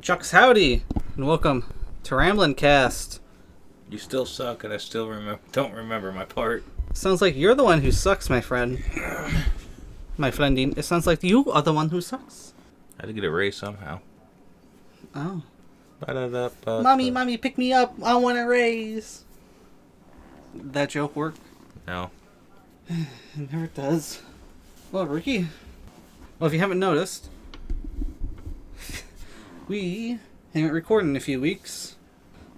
Chucks howdy, and welcome to Ramblin Cast. You still suck, and I still don't remember my part. Sounds like you're the one who sucks, my friend. My friending. It sounds like you are the one who sucks. I had to get a raise somehow. Oh. Ba-da-da-ba-da. Mommy, pick me up. I want a raise. That joke work? No. It never does. Well, Ricky. Well, if you haven't noticed, we haven't recorded in a few weeks.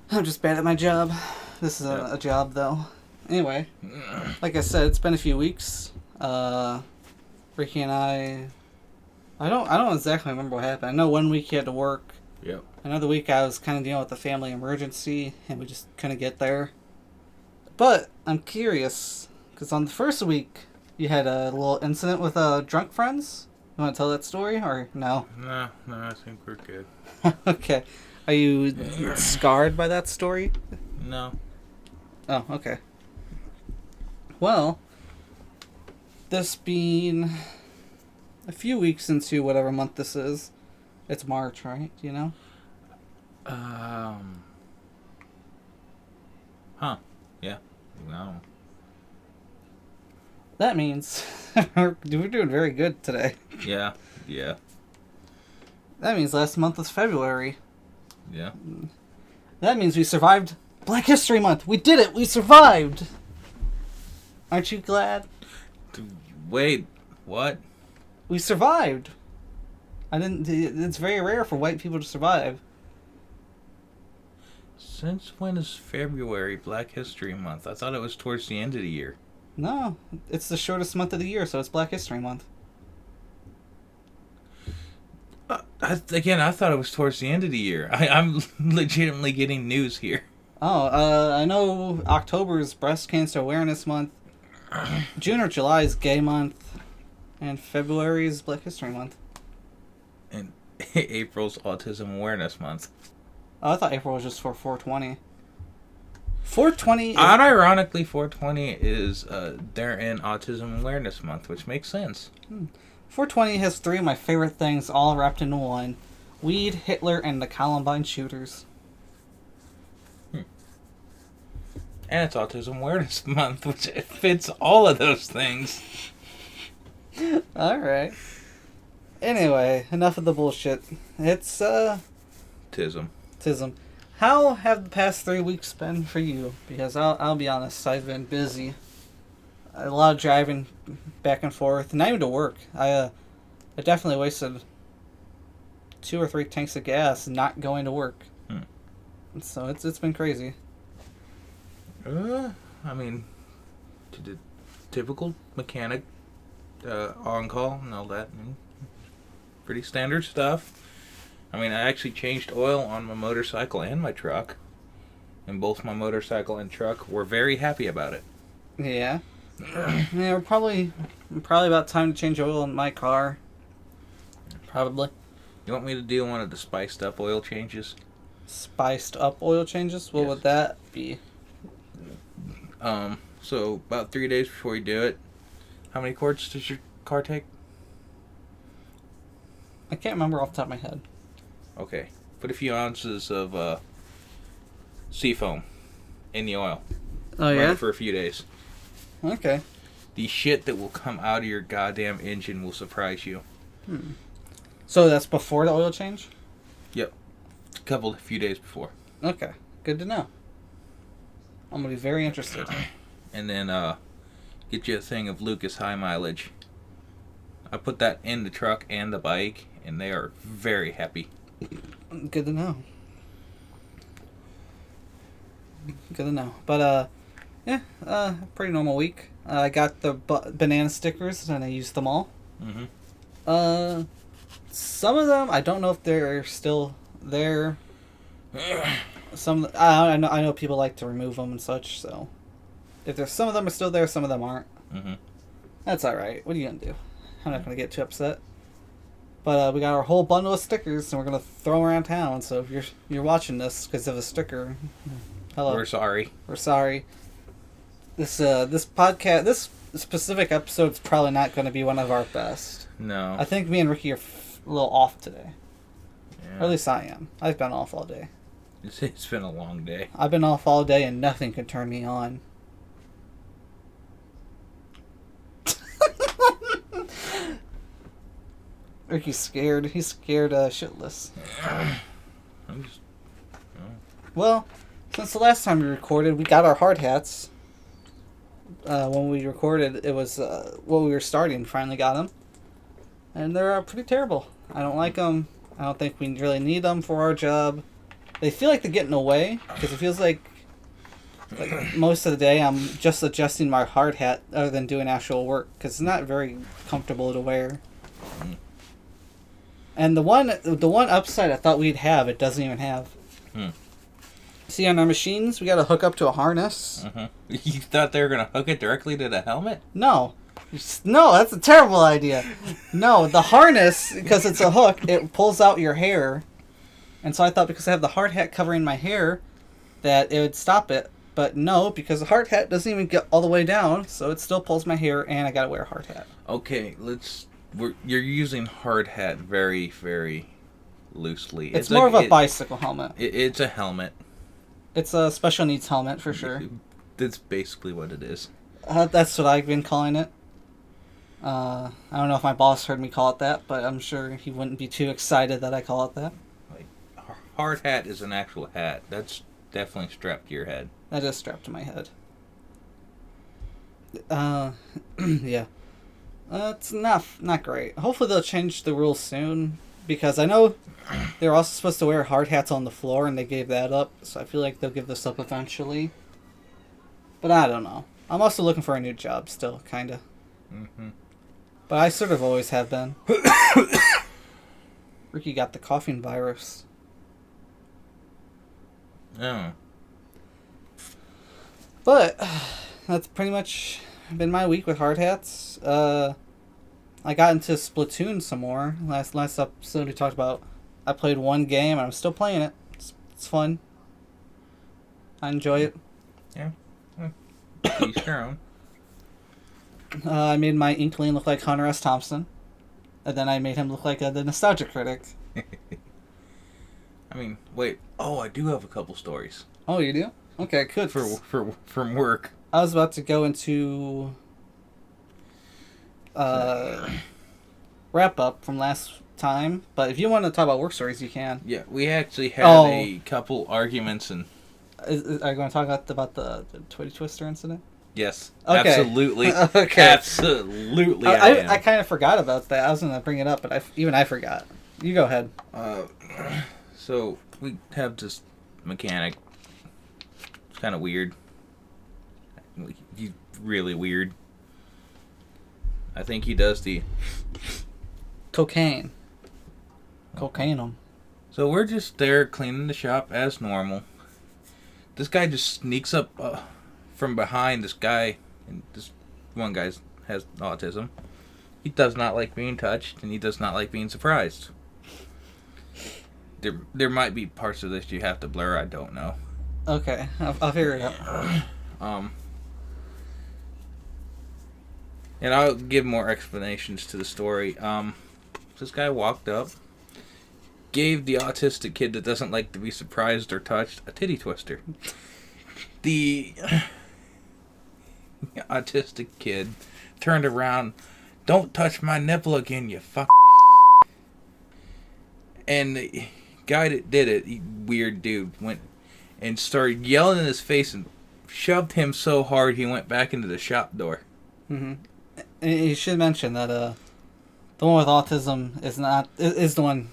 I'm just bad at my job. This is a job, though. Anyway, like I said, it's been a few weeks. Ricky and I don't exactly remember what happened. I know one week he had to work. Yep. Another week I was kind of dealing with a family emergency, and we just couldn't get there. But I'm curious, because on the first week, you had a little incident with drunk friends. You want to tell that story, or no? No, I think we're good. Okay. Are you scarred by that story? No. Oh, okay. Well, this being a few weeks into whatever month this is, it's March, right? Do you know? Yeah. No. That means we're doing very good today. Yeah. That means last month was February. Yeah. That means we survived Black History Month. We did it. We survived. Aren't you glad? Wait, what? We survived. It's very rare for white people to survive. Since when is February Black History Month? I thought it was towards the end of the year. No, it's the shortest month of the year, so it's Black History Month. I thought it was towards the end of the year. I'm legitimately getting news here. Oh, I know October is Breast Cancer Awareness Month. June or July is Gay Month. And February is Black History Month. And April's Autism Awareness Month. Oh, I thought April was just for 420. 420 is... Unironically, 420 is they're in Autism Awareness Month, which makes sense. 420 has three of my favorite things all wrapped into one. Weed, Hitler, and the Columbine shooters. And it's Autism Awareness Month, which fits all of those things. Alright. Anyway, enough of the bullshit. It's, Tism. How have the past 3 weeks been for you? Because I'll be honest, I've been busy. A lot of driving back and forth, not even to work. I definitely wasted 2 or 3 tanks of gas not going to work. So it's been crazy. I mean, the typical mechanic, on call and all that. Pretty standard stuff. I mean, I actually changed oil on my motorcycle and my truck. And both my motorcycle and truck were very happy about it. Yeah. Yeah, we're probably about time to change oil in my car. Probably. You want me to do one of the spiced up oil changes? Spiced up oil changes? What would that be? So about 3 days before you do it, how many quarts does your car take? I can't remember off the top of my head. Okay. Put a few ounces of seafoam in the oil. Oh, yeah? Run it for a few days. Okay. The shit that will come out of your goddamn engine will surprise you. So that's before the oil change? Yep. A few days before. Okay. Good to know. I'm going to be very interested. And then get you a thing of Lucas High Mileage. I put that in the truck and the bike, and they are very happy. Good to know. But, pretty normal week. I got the banana stickers, and I used them all. Some of them, I don't know if they're still there. I know people like to remove them and such, so if there's some of them are still there, some of them aren't. That's alright. What are you gonna do? I'm not gonna get too upset. But we got our whole bundle of stickers, and we're gonna throw them around town. So if you're watching this because of a sticker, hello. We're sorry. This podcast, this specific episode's probably not going to be one of our best. No. I think me and Ricky are a little off today. Yeah. Or at least I am. I've been off all day. It's been a long day. I've been off all day and nothing can turn me on. Ricky's scared. He's scared shitless. I'm just... Well, since the last time we recorded, we got our hard hats. When we recorded, it was what we were starting. Finally got them. And they're pretty terrible. I don't like them. I don't think we really need them for our job. They feel like they're getting away, because it feels like most of the day I'm just adjusting my hard hat other than doing actual work, because it's not very comfortable to wear. And the one upside I thought we'd have, it doesn't even have. See, on our machines, we got to hook up to a harness. You thought they were going to hook it directly to the helmet? No. No, that's a terrible idea. No, the harness, because it's a hook, it pulls out your hair. And so I thought because I have the hard hat covering my hair, that it would stop it. But no, because the hard hat doesn't even get all the way down, so it still pulls my hair, and I got to wear a hard hat. Okay, you're using hard hat very, very loosely. It's more of a bicycle helmet. It's a helmet. It's a special needs helmet, for sure. That's basically what it is. That's what I've been calling it. I don't know if my boss heard me call it that, but I'm sure he wouldn't be too excited that I call it that. Like, hard hat is an actual hat. That's definitely strapped to your head. That is strapped to my head. Yeah. It's not great. Hopefully they'll change the rules soon, because I know they were also supposed to wear hard hats on the floor, and they gave that up, so I feel like they'll give this up eventually. But I don't know. I'm also looking for a new job still, kind of. But I sort of always have been. Ricky got the coughing virus. Oh. But that's pretty much been my week with hard hats. I got into Splatoon some more. Last episode we talked about. I played one game and I'm still playing it. It's fun. I enjoy it. Yeah. Each their own. I made my Inkling look like Hunter S. Thompson. And then I made him look like the Nostalgia Critic. I mean, wait. Oh, I do have a couple stories. Oh, you do? Okay, good. From work. I was about to go into wrap up from last time, but if you want to talk about work stories, you can. Yeah, we actually had a couple arguments and... Are you going to talk about the Twitty Twister incident? Yes, okay. Absolutely. Okay. Absolutely. I kind of forgot about that. I was going to bring it up, but I forgot. You go ahead. So we have this mechanic. It's kind of weird. He's really weird. I think he does the cocaine him. So we're just there cleaning the shop as normal. This guy just sneaks up from behind this guy, and this one guy has autism. He does not like being touched, and he does not like being surprised. There might be parts of this you have to blur, I don't know. Okay, I'll figure it out. And I'll give more explanations to the story. This guy walked up, gave the autistic kid that doesn't like to be surprised or touched a titty twister. The autistic kid turned around, "Don't touch my nipple again, you fuck." And the guy that did it, weird dude, went and started yelling in his face and shoved him so hard he went back into the shop door. Mm-hmm. And you should mention that the one with autism is the one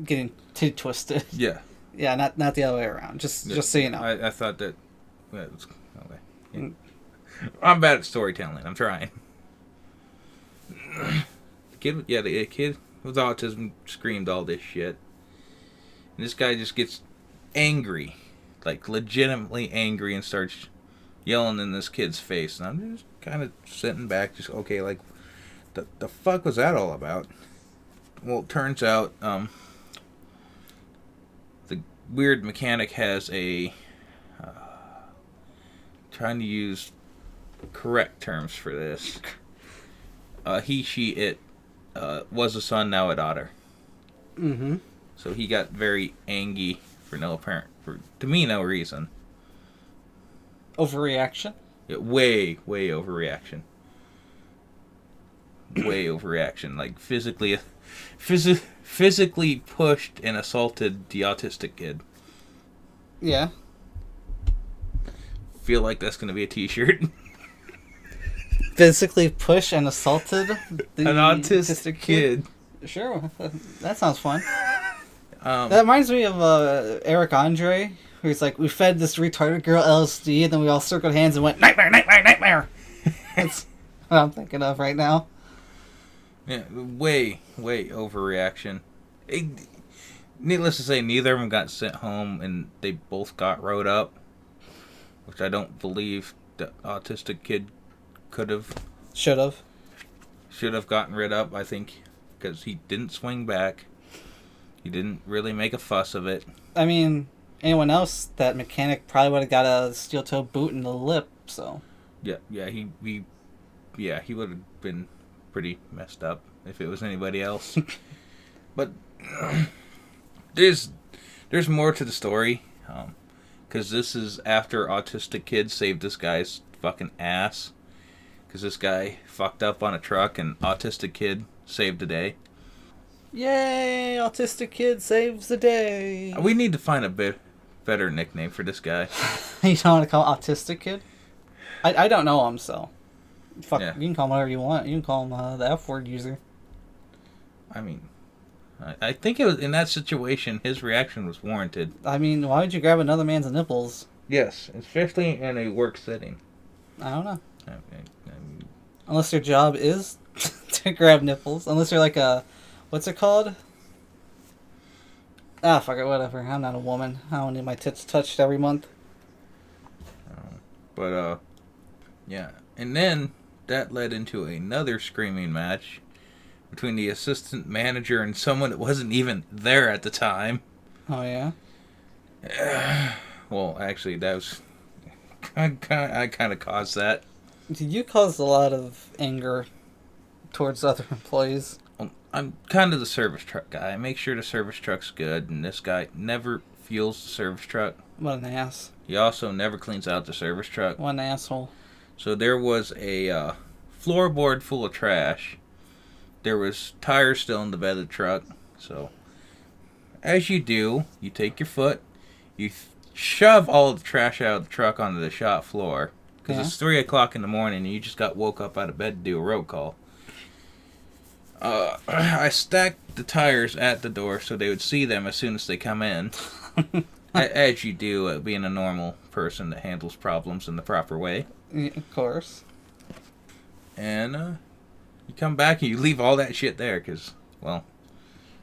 getting titty twisted. Yeah. Yeah, not the other way around. Just so you know. I thought that. Well, was, okay. Yeah. I'm bad at storytelling. I'm trying. The kid with autism screamed all this shit. And this guy just gets angry. Like, legitimately angry, and starts yelling in this kid's face. And I'm just kind of sitting back, just, okay, like, the fuck was that all about? Well, it turns out, the weird mechanic has a, trying to use correct terms for this. He, she, it, was a son, now a daughter. Mm-hmm. So he got very angry for no apparent, to me, no reason. Overreaction? Yeah, way overreaction. Way overreaction. Like physically pushed and assaulted the autistic kid. Yeah. Feel like that's going to be a t-shirt. Physically pushed and assaulted an autistic kid. Sure, that sounds fun. That reminds me of Eric Andre, who's like, we fed this retarded girl LSD, and then we all circled hands and went, nightmare, nightmare, nightmare. That's what I'm thinking of right now. Yeah, way overreaction. Needless to say, neither of them got sent home, and they both got wrote up, which I don't believe the autistic kid could have. Should have gotten rid of, I think, because he didn't swing back. He didn't really make a fuss of it. I mean, anyone else, that mechanic probably would have got a steel-toe boot in the lip, so. Yeah, he would have been pretty messed up if it was anybody else. But there's more to the story, because this is after autistic kid saved this guy's fucking ass, because this guy fucked up on a truck and autistic kid saved the day. Yay, autistic kid saves the day. We need to find a better nickname for this guy. You don't want to call him autistic kid? I don't know him, so. Fuck, yeah. You can call him whatever you want. You can call him the F-word user. I mean, I think it was in that situation, his reaction was warranted. I mean, why would you grab another man's nipples? Yes, especially in a work setting. I don't know. Unless your job is to grab nipples. Unless you're like a... What's it called? Ah, fuck it, whatever. I'm not a woman. I don't need my tits touched every month. Yeah. And then that led into another screaming match between the assistant manager and someone that wasn't even there at the time. Oh, yeah? Well, actually, that was... I kind of caused that. You caused a lot of anger towards other employees. I'm kind of the service truck guy. I make sure the service truck's good, and this guy never fuels the service truck. What an ass. He also never cleans out the service truck. What an asshole. So there was a floorboard full of trash. There was tires still in the bed of the truck. So, as you do, you take your foot, you shove all of the trash out of the truck onto the shop floor. Because it's 3 o'clock in the morning, and you just got woke up out of bed to do a road call. I stacked the tires at the door so they would see them as soon as they come in. As you do, being a normal person that handles problems in the proper way. Yeah, of course. And you come back and you leave all that shit there because, well,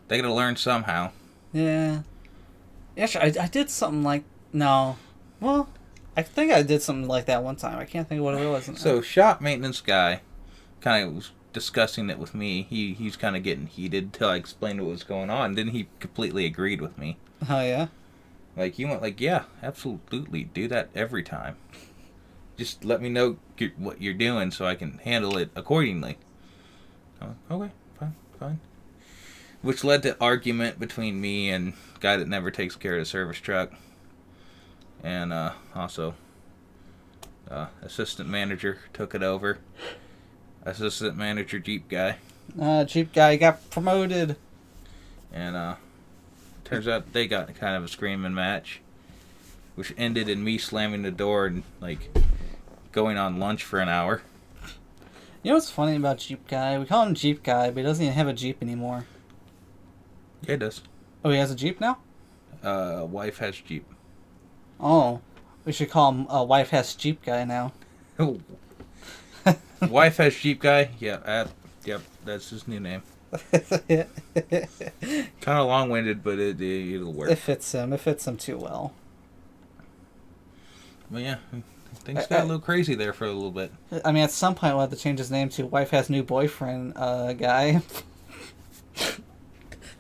they gotta learn somehow. Yeah. Actually, I did something like... No. Well, I think I did something like that one time. I can't think of what it was. So, shop maintenance guy kind of was discussing it with me. He's kind of getting heated until I explained what was going on. Then he completely agreed with me. Oh, yeah? Like, he went like, yeah, absolutely, do that every time. Just let me know what you're doing so I can handle it accordingly. Okay, fine. Which led to argument between me and guy that never takes care of the service truck. And also, assistant manager took it over. Assistant manager Jeep guy. Jeep guy got promoted. And turns out they got kind of a screaming match, which ended in me slamming the door and like going on lunch for an hour. You know what's funny about Jeep guy? We call him Jeep guy, but he doesn't even have a Jeep anymore. Yeah, it does. Oh, he has a Jeep now? Wife has Jeep. Oh, we should call him wife has Jeep guy now. Oh. Wife has Jeep guy? Yeah, yep, that's his new name. Kind of long-winded, but it'll work. It fits him. It fits him too well. Well, yeah, things got a little crazy there for a little bit. I mean, at some point we'll have to change his name to wife has new boyfriend guy.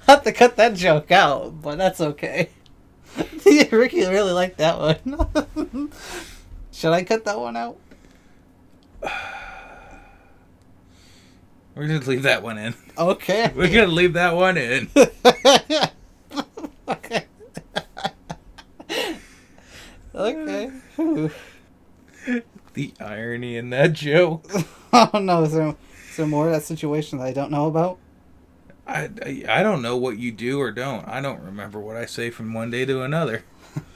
I'll have to cut that joke out, but that's okay. Ricky really liked that one. Should I cut that one out? We're going to leave that one in. Okay. We're going to leave that one in. irony in that joke. Oh no, is there more of that situation that I don't know about? I don't know what you do or don't. I don't remember what I say from one day to another.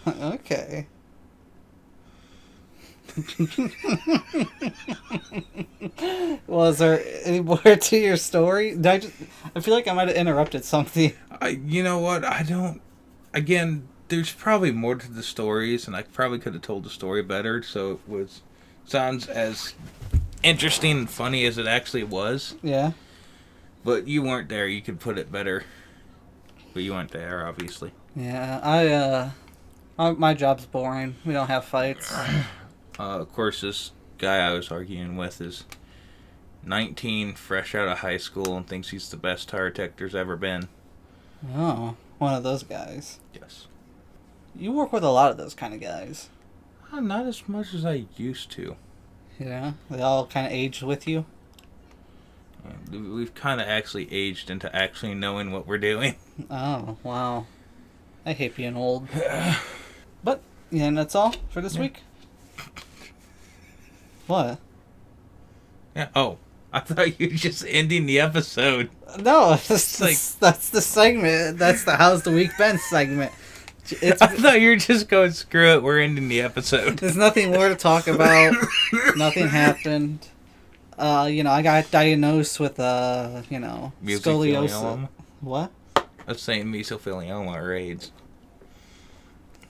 Okay. Well, is there any more to your story? I feel like I might have interrupted something. You know what? I don't. Again, there's probably more to the stories, and I probably could have told the story better, so it sounds as interesting and funny as it actually was. Yeah. But you weren't there. You could put it better. But you weren't there, obviously. Yeah, my job's boring. We don't have fights. Of course, this guy I was arguing with is 19, fresh out of high school, and thinks he's the best tire tech there's ever been. Oh, one of those guys. Yes. You work with a lot of those kind of guys. Not as much as I used to. Yeah? They all kind of aged with you? We've kind of actually aged into actually knowing what we're doing. Oh, wow. I hate being old. But, yeah, and that's all for this week? What? Yeah. Oh, I thought you were just ending the episode. No, that's the segment. That's the How's the Week Been segment. I thought you were just going, screw it, we're ending the episode. There's nothing more to talk about. Nothing happened. I got diagnosed with, scoliosis. What? Let's say mesothelioma or AIDS.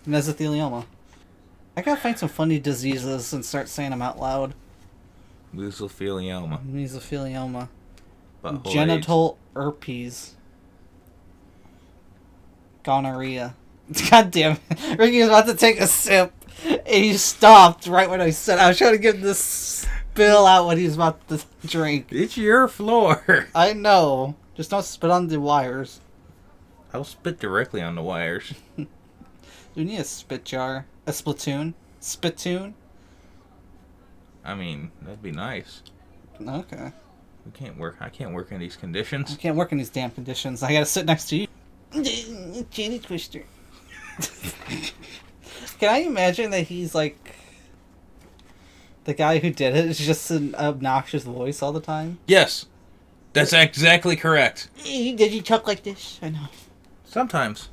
Mesothelioma. I gotta find some funny diseases and start saying them out loud. Mesothelioma. Mesothelioma. Butthole Genital herpes. Gonorrhea. God damn it. Ricky was about to take a sip, and he stopped right when I said I was trying to get this spill out what he's about to drink. It's your floor. I know. Just don't spit on the wires. I'll spit directly on the wires. We need a spit jar. A splatoon. Spittoon. I mean, that'd be nice. Okay. I can't work in these conditions. I can't work in these damn conditions. I gotta sit next to you. Jenny Twister. Can I imagine that he's like the guy who did it is just an obnoxious voice all the time? Yes. That's exactly correct. Did you talk like this? I know. Sometimes.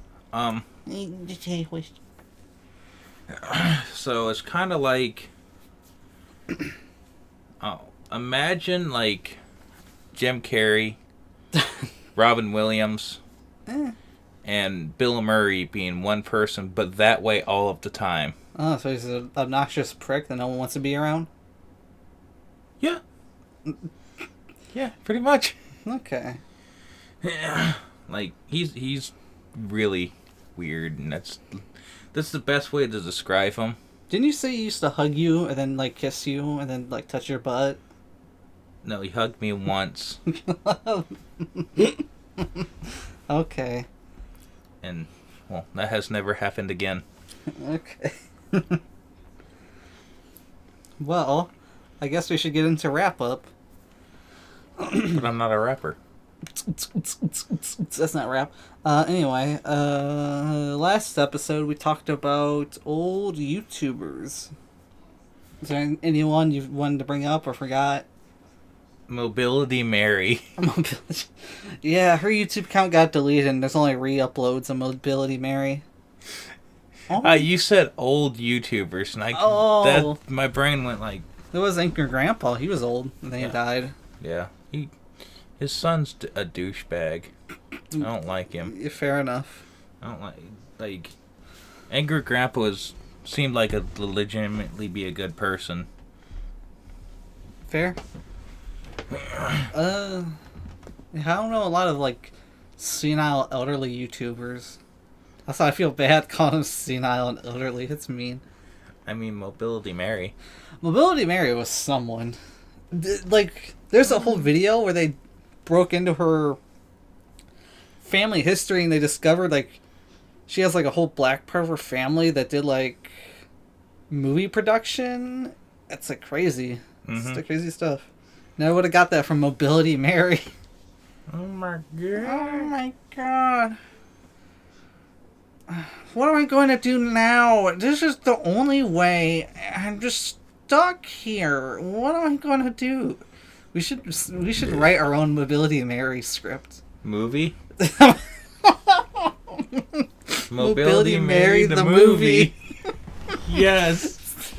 So it's kind of like, imagine like Jim Carrey, Robin Williams, and Bill Murray being one person, but that way all of the time. Oh, so he's an obnoxious prick that no one wants to be around? Yeah. Yeah, pretty much. Okay. Yeah. Like, he's really weird, and that's the best way to describe him. Didn't you say he used to hug you and then like kiss you and then like touch your butt? No, he hugged me once. Okay. And, well, that has never happened again. Okay. Well, I guess we should get into wrap up. But I'm not a rapper. That's not rap. Anyway, last episode we talked about old YouTubers. Is there anyone you wanted to bring up or forgot? Mobility Mary. Yeah, her YouTube account got deleted and there's only re-uploads of Mobility Mary. Oh. You said old YouTubers, and my brain went like... It was Anchor Grandpa. He was old and then he died. Yeah. His son's a douchebag. I don't like him. Fair enough. I don't like... Angry Grandpa seemed like a legitimately be a good person. Fair. I don't know a lot of like senile elderly YouTubers. That's why I feel bad calling them senile and elderly. It's mean. I mean, Mobility Mary. Mobility Mary was someone. Like, there's a whole video where they broke into her family history and they discovered like she has like a whole black part of her family that did like movie production. That's like crazy. It's the crazy stuff. Never would have got that from Mobility Mary. Oh my god. Oh my god. What am I going to do now? This is the only way. I'm just stuck here. What am I gonna do? We should write our own Mobility Mary script. Movie? Mobility Mary the movie. Yes.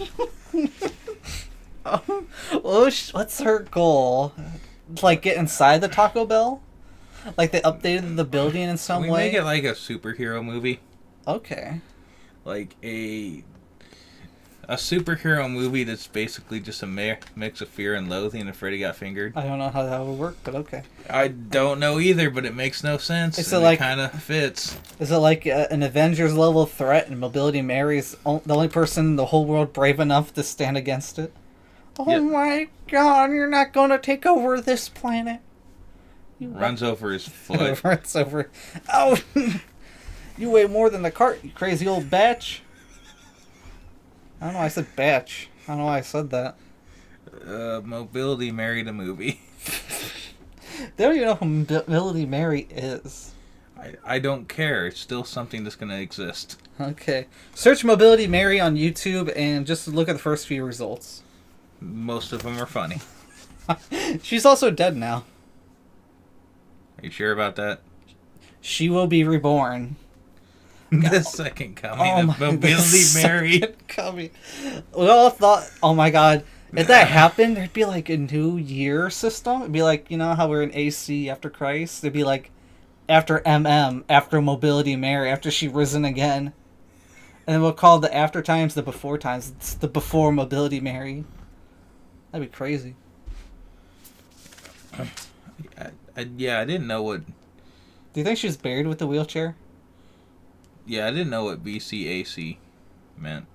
What's her goal? Like get inside the Taco Bell? Like they updated the building in some Can we way? make it like a superhero movie? Okay. Like a superhero movie that's basically just a mix of Fear and Loathing and Freddy Got Fingered. I don't know how that would work, but okay. I don't know either, but it makes no sense. Is it like kind of fits? Is it like an Avengers level threat and Mobility Mary's the only person in the whole world brave enough to stand against it? Oh Yep. my god, you're not going to take over this planet. Runs over his foot. Runs over. Oh, you weigh more than the cart, you crazy old batch. I don't know, I said batch. I don't know why I said that. Mobility Mary the movie. They don't even know who Mobility Mary is. I don't care. It's still something that's going to exist. Okay. Search Mobility Mary on YouTube and just look at the first few results. Most of them are funny. She's also dead now. Are you sure about that? She will be reborn. The second coming of Mobility Mary. Coming. We all thought, oh my god, if that happened, there'd be like a new year system. It'd be like, you know how we're in AC after Christ? It'd be like after MM, after Mobility Mary, after she risen again. And then we'll call the after times the before times. It's the before Mobility Mary. That'd be crazy. I didn't know what... Do you think she was buried with the wheelchair? Yeah, I didn't know what BCAC meant.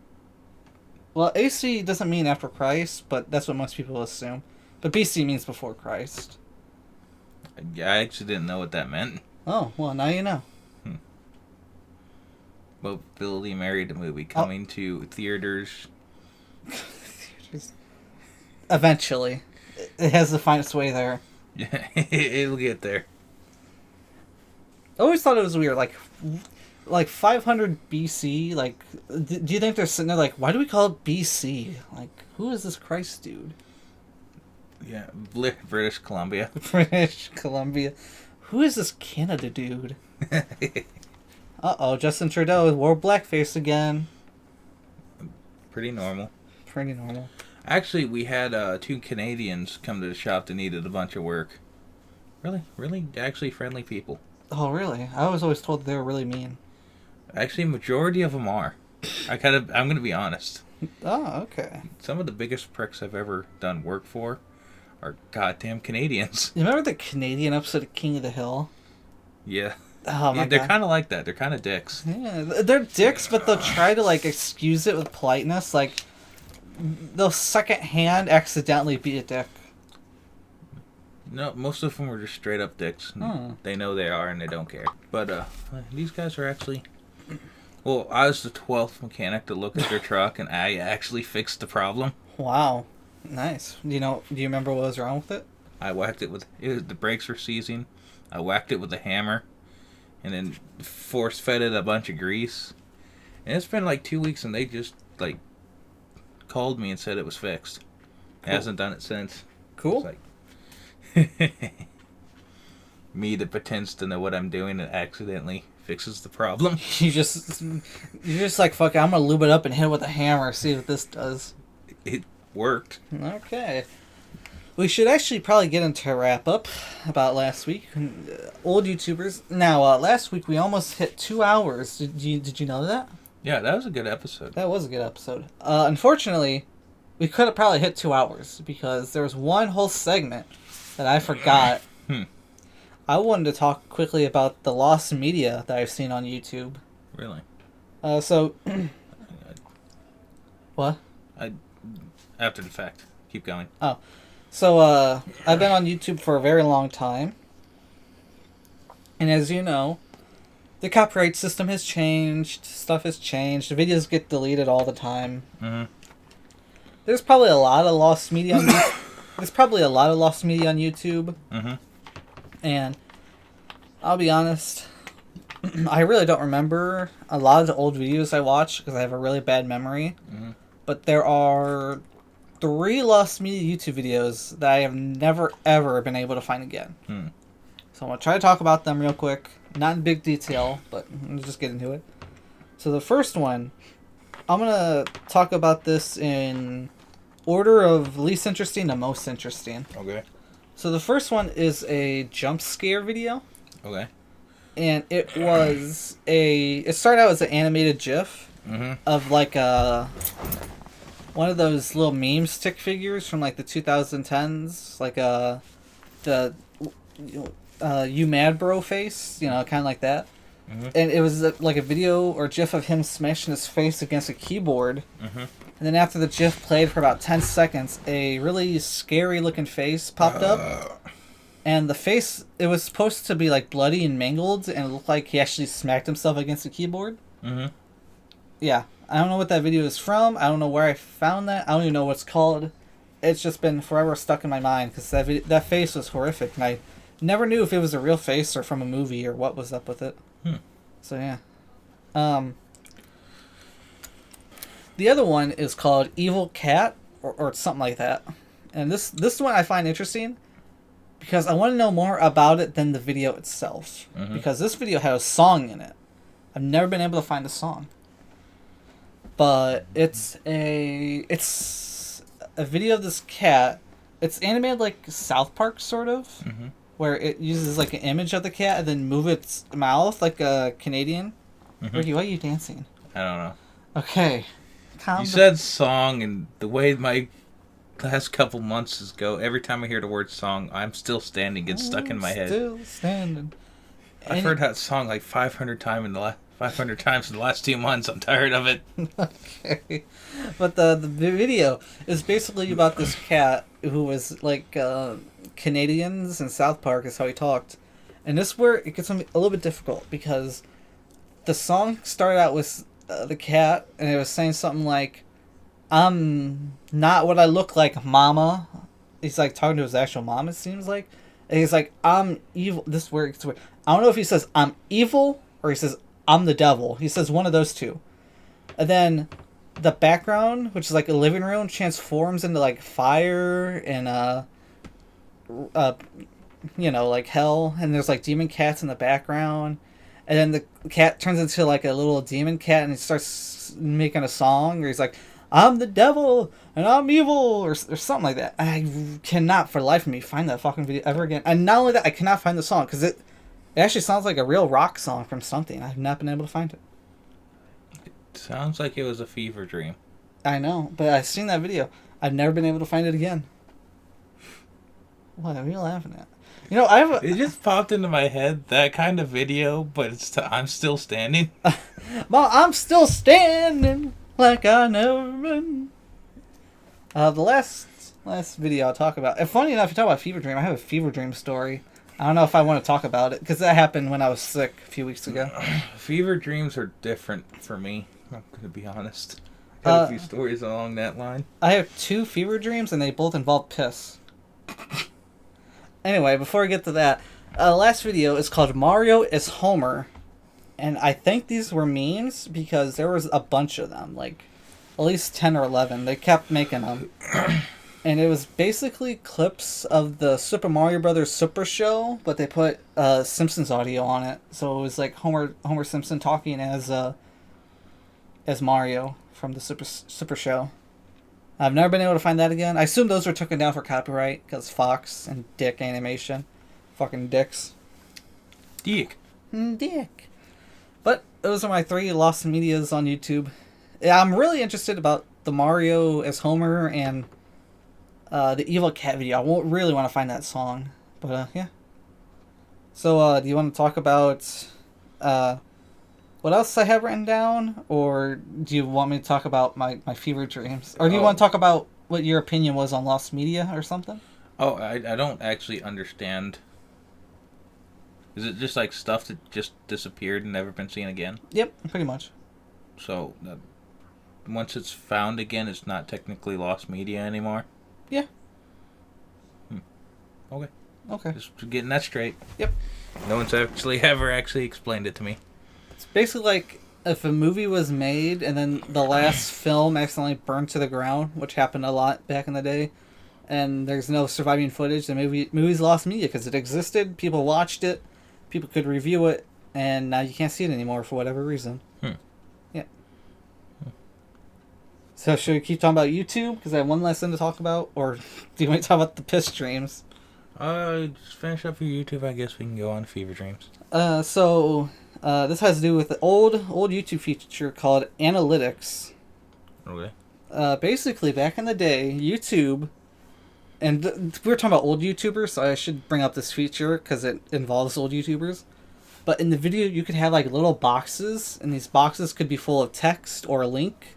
Well, AC doesn't mean after Christ, but that's what most people assume. But BC means before Christ. Yeah, I actually didn't know what that meant. Oh, well, now you know. Mobility Mary the movie coming to theaters. Eventually. It has to find its way there. Yeah, it'll get there. I always thought it was weird, like 500 BC, like, do you think they're sitting there like, why do we call it BC? Like, who is this Christ dude? Yeah, British Columbia. British Columbia. Who is this Canada dude? Uh-oh, Justin Trudeau wore blackface again. Pretty normal. Pretty normal. Actually, we had 2 Canadians come to the shop that needed a bunch of work. Really, actually friendly people. Oh, really? I was always told they were really mean. Actually, majority of them are. I'm going to be honest. Oh, okay. Some of the biggest pricks I've ever done work for are goddamn Canadians. You remember the Canadian episode of King of the Hill? Yeah. Oh, my They're God. kind of like that. They're kind of dicks. Yeah, they're dicks, but they'll try to, like, excuse it with politeness. Like, they'll second hand accidentally be a dick. No, most of them are just straight up dicks. They know they are and they don't care. But these guys are actually... Well, I was the 12th mechanic to look at their truck, and I actually fixed the problem. Wow. Nice. Do you remember what was wrong with it? I whacked it with... the brakes were seizing. I whacked it with a hammer, and then force-fed it a bunch of grease. And it's been like 2 weeks, and they just, like, called me and said it was fixed. Cool. Hasn't done it since. Cool. It's like... me that pretends to know what I'm doing and accidentally fixes the problem. You're just like, fuck it, I'm gonna lube it up and hit it with a hammer, see what this does. It worked. Okay. We should actually probably get into a wrap up about last week. Old YouTubers. Now, last week we almost hit 2 hours. Did you know that? Yeah, that was a good episode. That was a good episode. Unfortunately, we could have probably hit 2 hours because there was one whole segment that I forgot. I wanted to talk quickly about the lost media that I've seen on YouTube. Really? So... What? After the fact. Keep going. Oh. So, I've been on YouTube for a very long time. And as you know, the copyright system has changed. Stuff has changed. The videos get deleted all the time. Mm-hmm. There's probably a lot of lost media on YouTube. Mm-hmm. And I'll be honest, I really don't remember a lot of the old videos I watch because I have a really bad memory. Mm-hmm. But there are 3 Lost Media YouTube videos that I have never ever been able to find again. So I'm going to try to talk about them real quick. Not in big detail, but let's just get into it. So the first one, I'm going to talk about this in order of least interesting to most interesting. Okay. So the first one is a jump scare video. Okay. And it was it started out as an animated GIF of like one of those little meme stick figures from like the 2010s, like the you mad bro face, kind of like that. And it was like a video or GIF of him smashing his face against a keyboard. And then after the GIF played for about 10 seconds, a really scary looking face popped up. And the face, it was supposed to be like bloody and mangled, and it looked like he actually smacked himself against the keyboard. Yeah, I don't know what that video is from. I don't know where I found that. I don't even know what it's called. It's just been forever stuck in my mind because that face was horrific, and I never knew if it was a real face or from a movie or what was up with it. So yeah. The other one is called Evil Cat or something like that, and this one I find interesting because I want to know more about it than the video itself. Because this video had a song in it. I've never been able to find a song. But it's a video of this cat. It's animated like South Park, sort of. Where it uses like an image of the cat and then move its mouth like a Canadian. Ricky, why are you dancing? I don't know. Okay. You said song, and the way my last couple months go, every time I hear the word song, I'm still standing gets stuck in my head. Still standing. I've heard that song like 500 times in the last 2 months. I'm tired of it. Okay. But the video is basically about this cat who was like Canadians in South Park is how he talked. And this is where it gets a little bit difficult because the song started out with the cat and it was saying something like, "I'm not what I look like, mama." He's like talking to his actual mom, it seems like. And he's like, "I'm evil." This is where it gets weird. I don't know if he says, "I'm evil," or he says, "I'm the devil." He says one of those two. And then the background, which is like a living room, transforms into like fire and like hell, and there's like demon cats in the background. And then the cat turns into like a little demon cat and he starts making a song where he's like, "I'm the devil and I'm evil," or something like that. I cannot for the life of me find that fucking video ever again. And not only that, I cannot find the song because it actually sounds like a real rock song from something. I've not been able to find it. It sounds like it was a fever dream. I know, but I've seen that video. I've never been able to find it again. What are you laughing at? It just popped into my head, that kind of video, but I'm still standing. Well, I'm still standing like I never been. The last video I'll talk about. And funny enough, you talk about fever dream. I have a fever dream story. I don't know if I want to talk about it because that happened when I was sick a few weeks ago. Fever dreams are different for me. I'm gonna be honest. I got a few stories along that line. I have 2 fever dreams, and they both involve piss. Anyway, before we get to that, the last video is called Mario is Homer. And I think these were memes because there was a bunch of them, like at least 10 or 11. They kept making them. And it was basically clips of the Super Mario Brothers Super Show, but they put Simpsons audio on it. So it was like Homer Simpson talking as Mario from the Super Show. I've never been able to find that again. I assume those were taken down for copyright because Fox and Dick Animation. Fucking dicks. Dick. Dick. But those are my 3 lost medias on YouTube. Yeah, I'm really interested about the Mario as Homer and the Evil Cat video. I won't really want to find that song. But yeah. So do you want to talk about what else I have written down, or do you want me to talk about my fever dreams, or do you want to talk about what your opinion was on lost media or something? Oh, I don't actually understand. Is it just like stuff that just disappeared and never been seen again? Yep, pretty much. So once it's found again, it's not technically lost media anymore? Yeah. Okay. Just getting that straight. Yep. No one's ever explained it to me. It's basically like if a movie was made and then the last film accidentally burned to the ground, which happened a lot back in the day, and there's no surviving footage, the movie's lost media because it existed, people watched it, people could review it, and now you can't see it anymore for whatever reason. Yeah. So should we keep talking about YouTube? Because I have one last thing to talk about, or do you want to talk about the piss streams? Just finish up your YouTube. I guess we can go on Fever Dreams. This has to do with the old YouTube feature called Analytics. Okay. Basically, back in the day, YouTube, and we were talking about old YouTubers, so I should bring up this feature because it involves old YouTubers. But in the video, you could have like little boxes, and these boxes could be full of text or a link,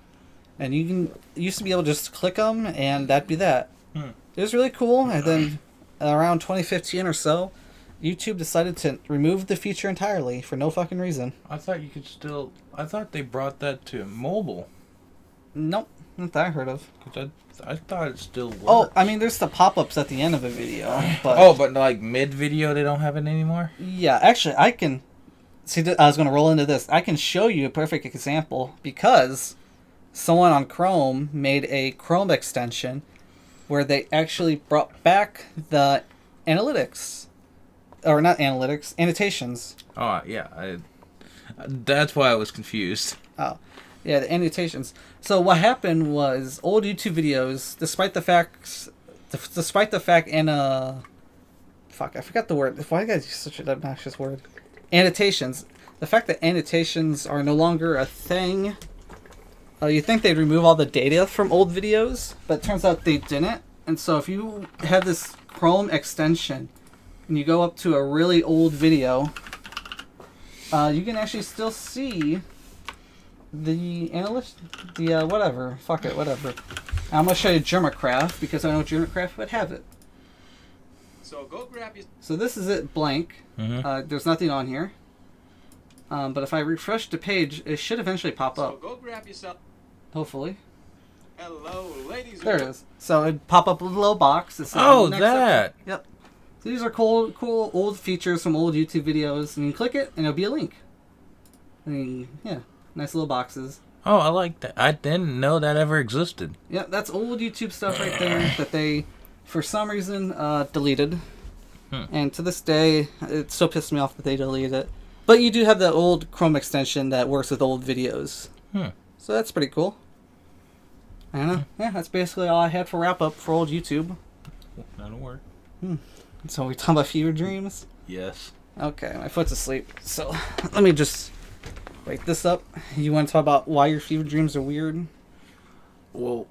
and you used to be able to just click them, and that'd be that. It was really cool, and then around 2015 or so, YouTube decided to remove the feature entirely for no fucking reason. I thought you could still... I thought they brought that to mobile. Nope, not that I heard of. Cause I thought it still worked. Oh, I mean, there's the pop-ups at the end of a video. But but like mid-video they don't have it anymore? Yeah, actually, I can... See, I was going to roll into this. I can show you a perfect example because someone on Chrome made a Chrome extension where they actually brought back the analytics. Or not analytics, annotations. Oh, yeah. That's why I was confused. Oh, yeah, the annotations. So what happened was old YouTube videos, despite the fact, fuck, I forgot the word. Why do I use such an obnoxious word? Annotations. The fact that annotations are no longer a thing. You think they'd remove all the data from old videos, but it turns out they didn't. And so if you have this Chrome extension and you go up to a really old video, you can actually still see the analyst, whatever. Fuck it, whatever. I'm going to show you Germacraft because I know Germacraft would have it. So go grab your... So this is it blank. Mm-hmm. There's nothing on here. But if I refresh the page, it should eventually pop up. So go grab yourself... Hopefully. Hello, ladies. There it is. So it'd pop up with a little box. That says Oh, next that! episode. Yep. So these are cool old features from old YouTube videos. And you click it, and it'll be a link. Yeah, nice little boxes. Oh, I like that. I didn't know that ever existed. Yep, that's old YouTube stuff right there that they, for some reason, deleted. And to this day, it still pisses me off that they deleted it. But you do have the old Chrome extension that works with old videos. So that's pretty cool. I don't know. Yeah, that's basically all I had for wrap-up for old YouTube. That'll work. So we talking about fever dreams? Yes. Okay, my foot's asleep. So let me just wake this up. You want to talk about why your fever dreams are weird? Well,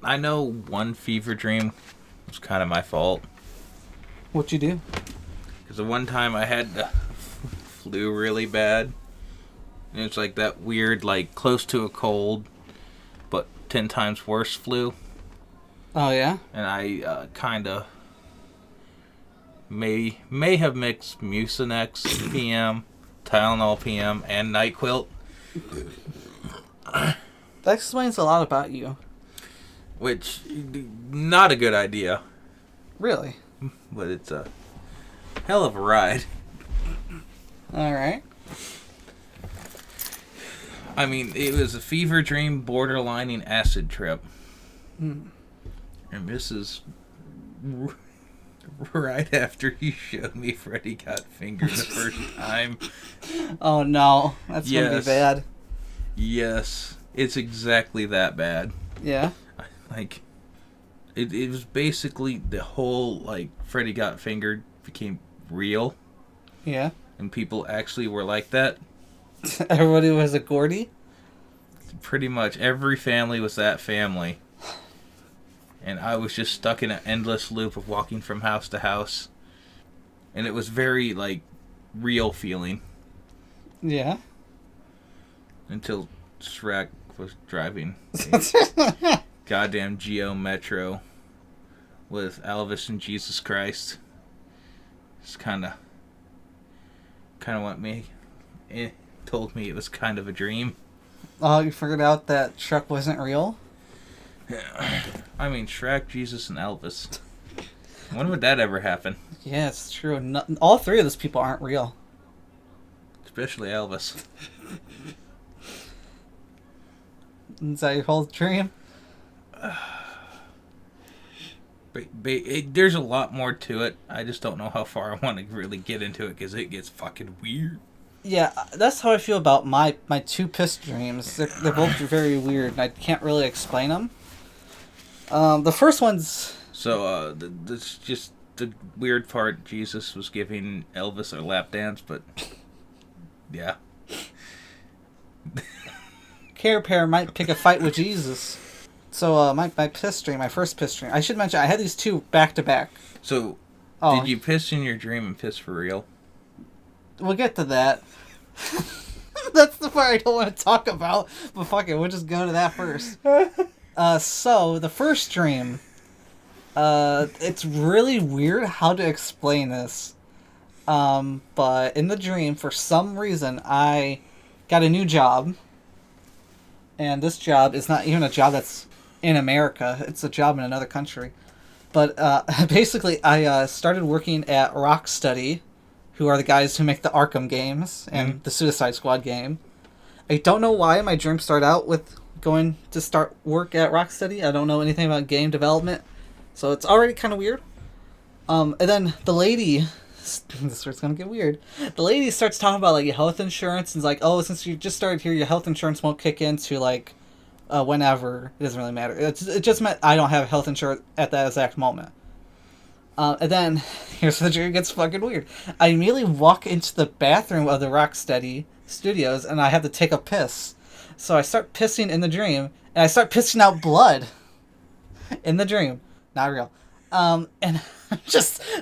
I know one fever dream was kind of my fault. What'd you do? Because the one time I had the flu really bad. And it's like that weird, like, close to a cold, but 10 times worse flu. Oh, yeah? And I kind of may have mixed Mucinex PM, Tylenol PM, and NyQuil. That explains a lot about you. Which, not a good idea. Really? But it's a hell of a ride. Alright. I mean, it was a fever dream borderlining acid trip. And this is right after you showed me Freddy got fingered the first time. Oh no, that's gonna be Yes. bad. Yes, it's exactly that bad. Yeah? Like, it was basically the whole, like, Freddy got fingered became real. Yeah? And people actually were like that. Everybody was a Gordy? Pretty much every family was that family. And I was just stuck in an endless loop of walking from house to house. And it was very, like, real feeling. Yeah. Until Shrek was driving a goddamn Geo Metro with Elvis and Jesus Christ. Just kind of went me... told me it was kind of a dream. Oh, you figured out that Shrek wasn't real? I mean, Shrek, Jesus, and Elvis. When would that ever happen? Yeah, it's true. No, all three of those people aren't real. Especially Elvis. Is that your whole dream? There's a lot more to it. I just don't know how far I want to really get into it because it gets fucking weird. Yeah, that's how I feel about my two piss dreams. They're both very weird, and I can't really explain them. The first one's... So, that's just the weird part. Jesus was giving Elvis a lap dance, but... Yeah. Care Bear might pick a fight with Jesus. So, my piss dream, my first piss dream. I should mention, I had these two back to back. So, Oh, did you piss in your dream and piss for real? we'll get to that. That's the part I don't want to talk about. But fuck it, we'll just go to that first. So, the first dream. It's really weird how to explain this. But in the dream, for some reason, I got a new job. And this job is not even a job that's in America. It's a job in another country. But basically, I started working at Rocksteady, who are the guys who make the Arkham games and the Suicide Squad game. I don't know why my dream started out with going to start work at Rocksteady. I don't know anything about game development, so it's already kind of weird. And then the lady... This is where it's gonna get weird. The lady starts talking about like your health insurance and is like, oh, since you just started here, your health insurance won't kick in to like whenever. It doesn't really matter. It just meant I don't have health insurance at that exact moment. And then here's where the dream gets fucking weird. I immediately walk into the bathroom of the Rocksteady Studios and I have to take a piss. So I start pissing in the dream and I start pissing out blood in the dream. Not real. And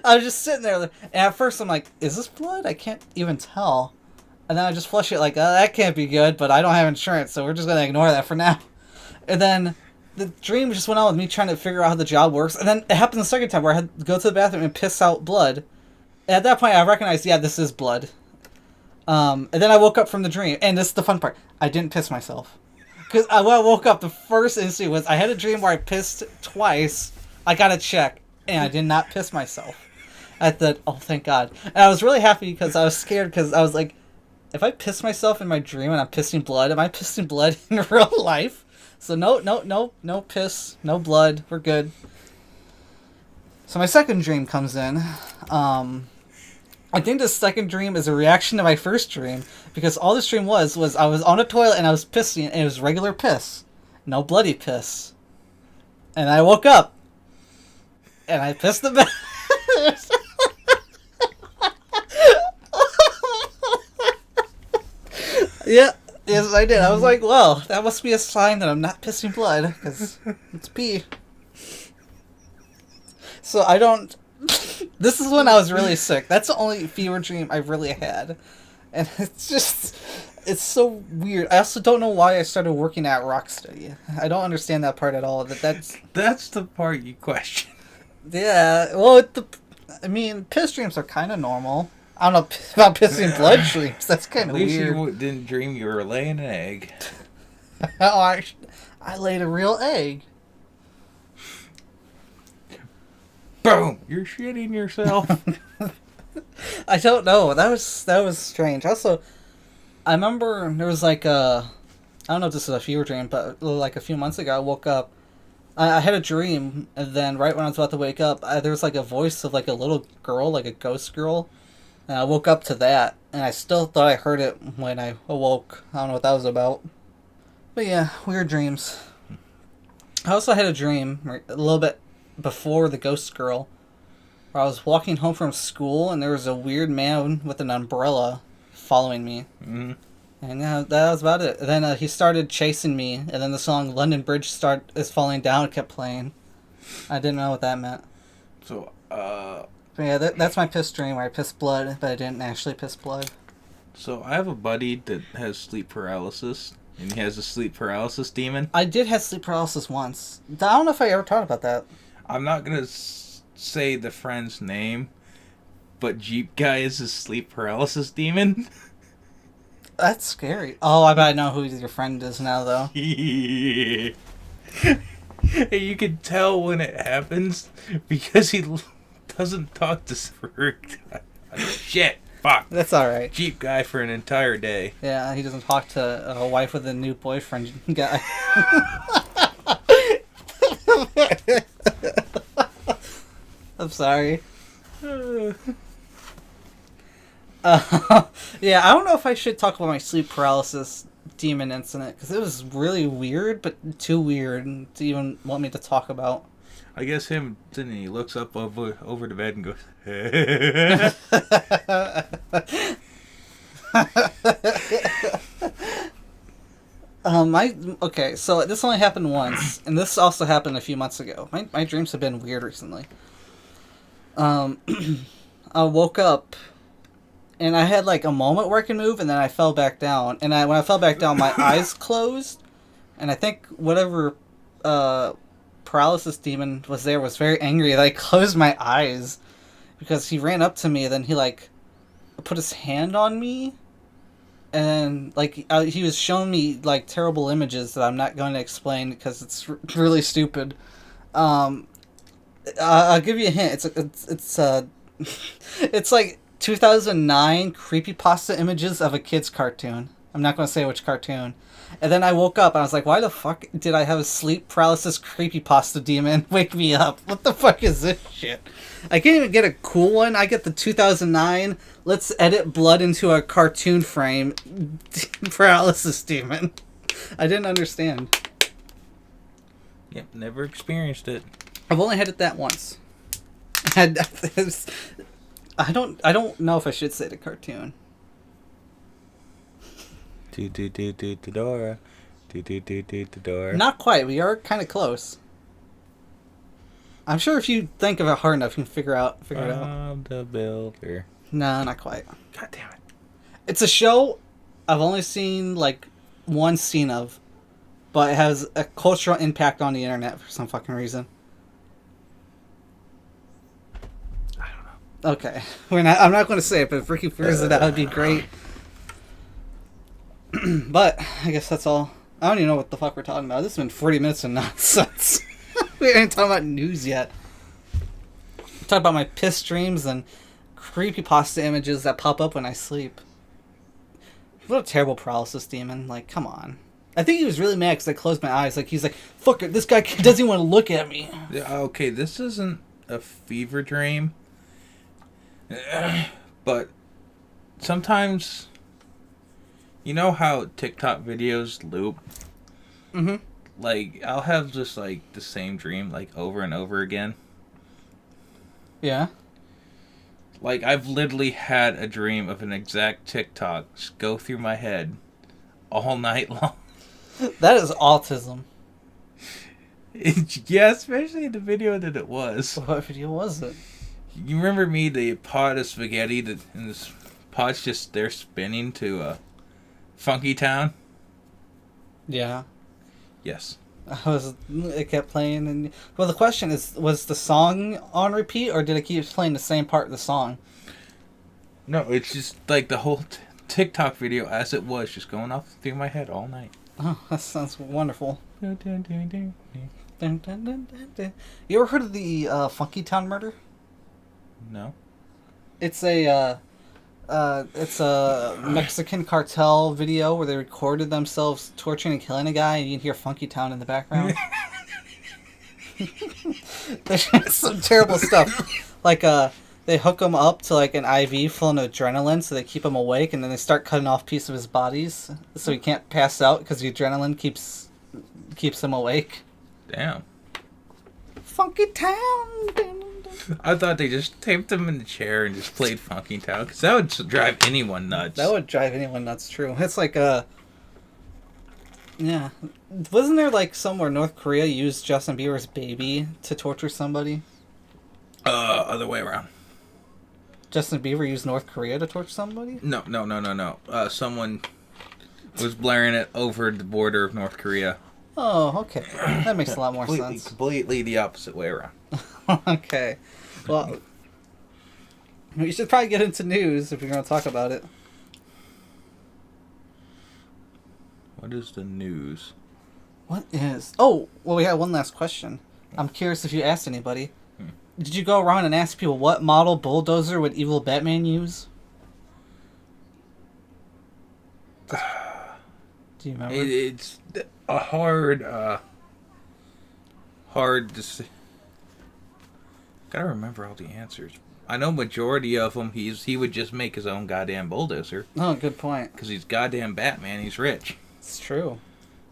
I was just sitting there, and at first I'm like, is this blood? I can't even tell. And then I just flush it like, that can't be good, but I don't have insurance, so we're just going to ignore that for now. And then the dream just went on with me trying to figure out how the job works, and then it happened the second time where I had to go to the bathroom and piss out blood. And at that point I recognized, yeah, this is blood. And then I woke up from the dream, and this is the fun part. I didn't piss myself. Because when I woke up, the first instinct was, I had a dream where I pissed twice. I got to check. And I did not piss myself. I thought, oh, thank God. And I was really happy because I was scared because I was like, if I piss myself in my dream and I'm pissing blood, am I pissing blood in real life? So no piss, no blood. We're good. So my second dream comes in. I think the second dream is a reaction to my first dream because all this dream was I was on a toilet and I was pissing and it was regular piss. No bloody piss. And I woke up. And I pissed the bed. Yeah, yes, I did. I was like, well, that must be a sign that I'm not pissing blood, because it's pee. So I don't... This is when I was really sick. That's the only fever dream I've really had. And it's just... It's so weird. I also don't know why I started working at Rocksteady. I don't understand that part at all. That's the part you question. Yeah, well, I mean, piss dreams are kind of normal. I don't know about pissing blood dreams. That's kind of weird. At least you didn't dream you were laying an egg. Oh, I laid a real egg. Boom! You're shitting yourself. I don't know. That was strange. Also, I remember there was like I don't know if this is a fever dream, but like a few months ago, I woke up. I had a dream, and then right when I was about to wake up, there was like a voice of like a little girl, like a ghost girl, and I woke up to that, and I still thought I heard it when I awoke. I don't know what that was about. But yeah, weird dreams. I also had a dream a little bit before the ghost girl, where I was walking home from school, and there was a weird man with an umbrella following me. Mm-hmm. And that was about it. And then he started chasing me, and then the song "London Bridge is Falling Down" kept playing. I didn't know what that meant. So, But yeah, that's my piss dream where I pissed blood, but I didn't actually piss blood. So I have a buddy that has sleep paralysis, and he has a sleep paralysis demon. I did have sleep paralysis once. I don't know if I ever talked about that. I'm not gonna say the friend's name, but Jeep Guy is a sleep paralysis demon. That's scary. Oh, I bet I know who your friend is now, though. You can tell when it happens because he doesn't talk to Shit. Fuck. That's all right. Cheap guy for an entire day. Yeah, he doesn't talk to a wife with a new boyfriend guy. I'm sorry. Yeah, I don't know if I should talk about my sleep paralysis demon incident, because it was really weird, but too weird to even want me to talk about. I guess him, and he looks up over the bed and goes, Okay, so this only happened once, and this also happened a few months ago. My dreams have been weird recently. I woke up, and I had like a moment where I can move, and then I fell back down. And when I fell back down, my eyes closed, and I think whatever paralysis demon was there was very angry that I closed my eyes, because he ran up to me, and then he like put his hand on me, and like he was showing me like terrible images that I'm not going to explain because it's really stupid. I'll give you a hint. It's like 2009 creepypasta images of a kid's cartoon. I'm not going to say which cartoon. And then I woke up and I was like, why the fuck did I have a sleep paralysis creepypasta demon wake me up? What the fuck is this shit? I can't even get a cool one. I get the 2009 let's edit blood into a cartoon frame paralysis demon. I didn't understand. Yep, never experienced it. I've only had it that once. I don't know if I should say the cartoon. Dora. Dora. Not quite. We are kind of close. I'm sure if you think of it hard enough, you can figure it out. The Builder. No, not quite. God damn it. It's a show I've only seen like one scene of, but it has a cultural impact on the internet for some fucking reason. I don't know. Okay, I'm not going to say it, but if Ricky figures it out, it'd be great. But I guess that's all. I don't even know what the fuck we're talking about. This has been 40 minutes of nonsense. We ain't talking about news yet. I'm talking about my piss dreams and creepypasta images that pop up when I sleep. What a terrible paralysis demon. Like, come on. I think he was really mad because I closed my eyes. Like, he's like, fuck it, this guy doesn't even want to look at me. Yeah, okay, this isn't a fever dream. But sometimes, you know how TikTok videos loop? Mm-hmm. Like, I'll have just, like, the same dream, like, over and over again. Yeah. Like, I've literally had a dream of an exact TikTok just go through my head all night long. That is autism. Yeah, especially the video that it was. What video was it? You remember me, the pot of spaghetti, and this pot's just there spinning to Funky Town? Yeah. Yes. It kept playing, and well, the question is, was the song on repeat, or did it keep playing the same part of the song? No, it's just like the whole TikTok video as it was, just going off through my head all night. Oh, that sounds wonderful. Dun, dun, dun, dun, dun. Dun, dun, dun, dun, dun. You ever heard of the Funky Town murder? No. It's a Mexican cartel video where they recorded themselves torturing and killing a guy, and you can hear Funky Town in the background. There's some terrible stuff. Like, they hook him up to, like, an IV full of adrenaline so they keep him awake, and then they start cutting off pieces of his bodies so he can't pass out because the adrenaline keeps him awake. Damn. Funky Town! I thought they just taped him in the chair and just played Funky Town, because that would drive anyone nuts. That would drive anyone nuts, true. It's like, yeah. Wasn't there, like, somewhere North Korea used Justin Bieber's baby to torture somebody? Other way around. Justin Bieber used North Korea to torture somebody? No. Someone was blaring it over the border of North Korea. Oh, okay. That makes a lot more sense. Completely the opposite way around. Okay. Well, we should probably get into news if you're going to talk about it. What is the news? What is... Oh, well, we have one last question. I'm curious if you asked anybody. Did you go around and ask people what model bulldozer would evil Batman use? Do you remember? It's a hard to say. Gotta remember all the answers. I know majority of them. He would just make his own goddamn bulldozer. Oh, good point. Because he's goddamn Batman. He's rich. It's true.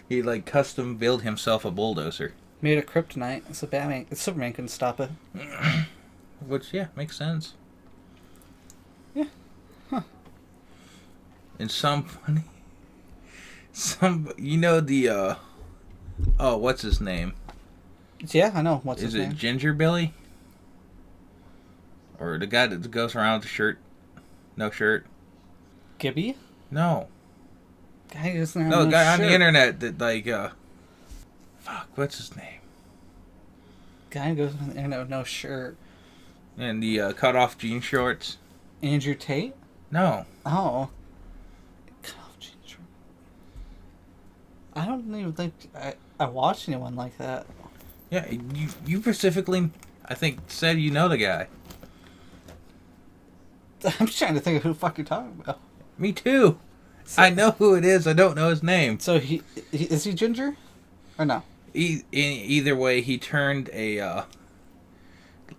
He like custom build himself a bulldozer. Made a kryptonite, so Superman couldn't stop it. Which makes sense. Yeah. Huh. And some the what's his name? Yeah, I know. What's Is his it name? Ginger Billy? Or the guy that goes around with the shirt? No shirt? Gibby? No. Guy doesn't have No, the guy on shirt. the internet that what's his name? Guy goes on the internet with no shirt. And the cut off jean shorts? Andrew Tate? No. Oh. I don't even think I watched anyone like that. Yeah, you specifically, I think, said you know the guy. I'm just trying to think of who the fuck you're talking about. Me too. So, I know who it is. I don't know his name. So he is he ginger? Or no? Either way, he turned a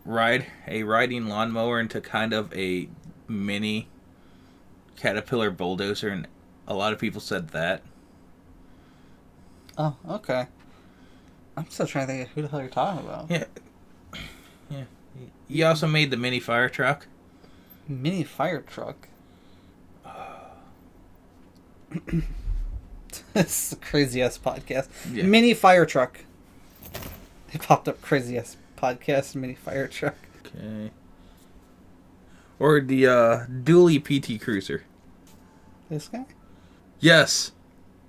riding lawnmower into kind of a mini Caterpillar bulldozer, and a lot of people said that. Oh, okay. I'm still trying to think of who the hell you're talking about. Yeah. He also made the mini fire truck. Mini fire truck. This is a crazy ass podcast. Yeah. Mini fire truck. It popped up crazy ass podcast. Mini fire truck. Okay. Or the dually PT Cruiser. This guy? Yes.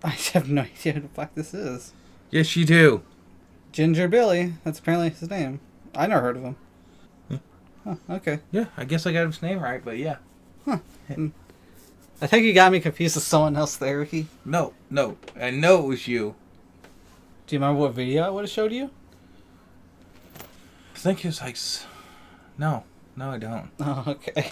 I have no idea who the fuck this is. Yes, you do. Ginger Billy. That's apparently his name. I never heard of him. Huh, okay. Yeah, I guess I got his name right, but yeah. Huh. I think you got me confused with someone else there, Ricky. No. I know it was you. Do you remember what video I would have showed you? I think it was like... No, I don't. Oh, okay.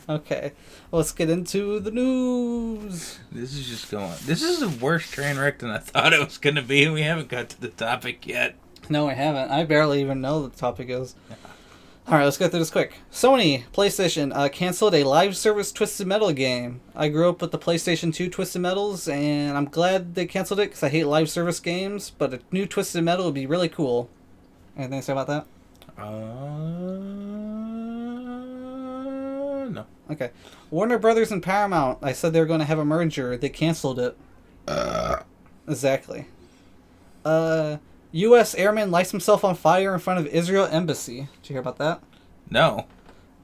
Okay. Well, let's get into the news. This is a worse train wreck than I thought it was going to be, and we haven't got to the topic yet. No, I haven't. I barely even know what the topic is. Alright, let's get through this quick. Sony PlayStation canceled a live service Twisted Metal game. I grew up with the PlayStation 2 Twisted Metals, and I'm glad they canceled it because I hate live service games, but a new Twisted Metal would be really cool. Anything to say about that? No. Okay. Warner Brothers and Paramount, I said they were going to have a merger. They canceled it. Exactly. U.S. airman lights himself on fire in front of Israel embassy. Did you hear about that? No.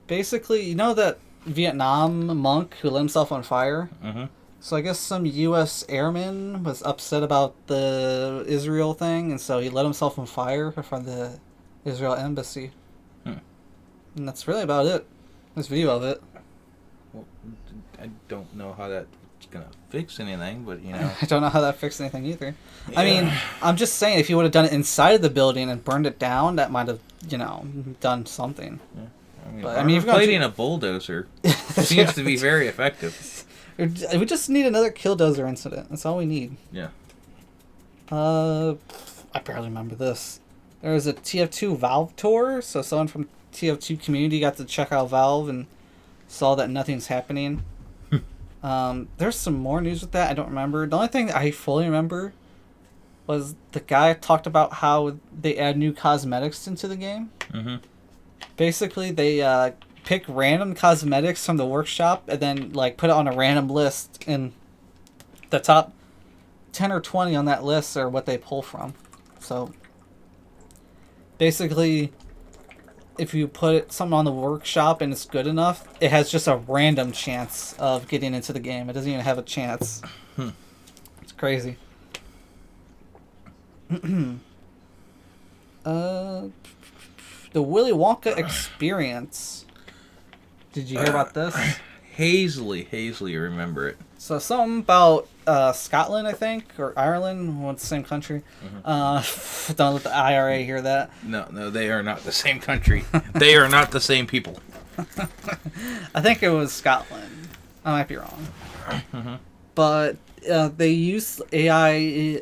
Basically, you know that Vietnam monk who lit himself on fire? Mm-hmm. So I guess some U.S. airman was upset about the Israel thing, and so he lit himself on fire in front of the Israel embassy. And that's really about it. This video of it. Well, I don't know how that's going to fix anything, but, you know. I don't know how that fixed anything either. Yeah. I mean, I'm just saying, if you would have done it inside of the building and burned it down, that might have, done something. Yeah. But, if you're fighting a bulldozer, seems to be very effective. We just need another Killdozer incident. That's all we need. Yeah. I barely remember this. There was a TF2 Valve tour, so someone from TF2 community got to check out Valve and saw that nothing's happening. There's some more news with that. I don't remember. The only thing that I fully remember was the guy talked about how they add new cosmetics into the game. Mm-hmm. Basically, they pick random cosmetics from the workshop and then put it on a random list, and the top 10 or 20 on that list are what they pull from. So basically, if you put something on the workshop and it's good enough, it has just a random chance of getting into the game. It doesn't even have a chance. It's crazy. The Willy Wonka experience. Did you hear about this? Hazily remember it. So something about Scotland, I think, or Ireland. Well, it's the same country. Mm-hmm. Don't let the IRA hear that. No, they are not the same country. They are not the same people. I think it was Scotland. I might be wrong. Mm-hmm. but they use AI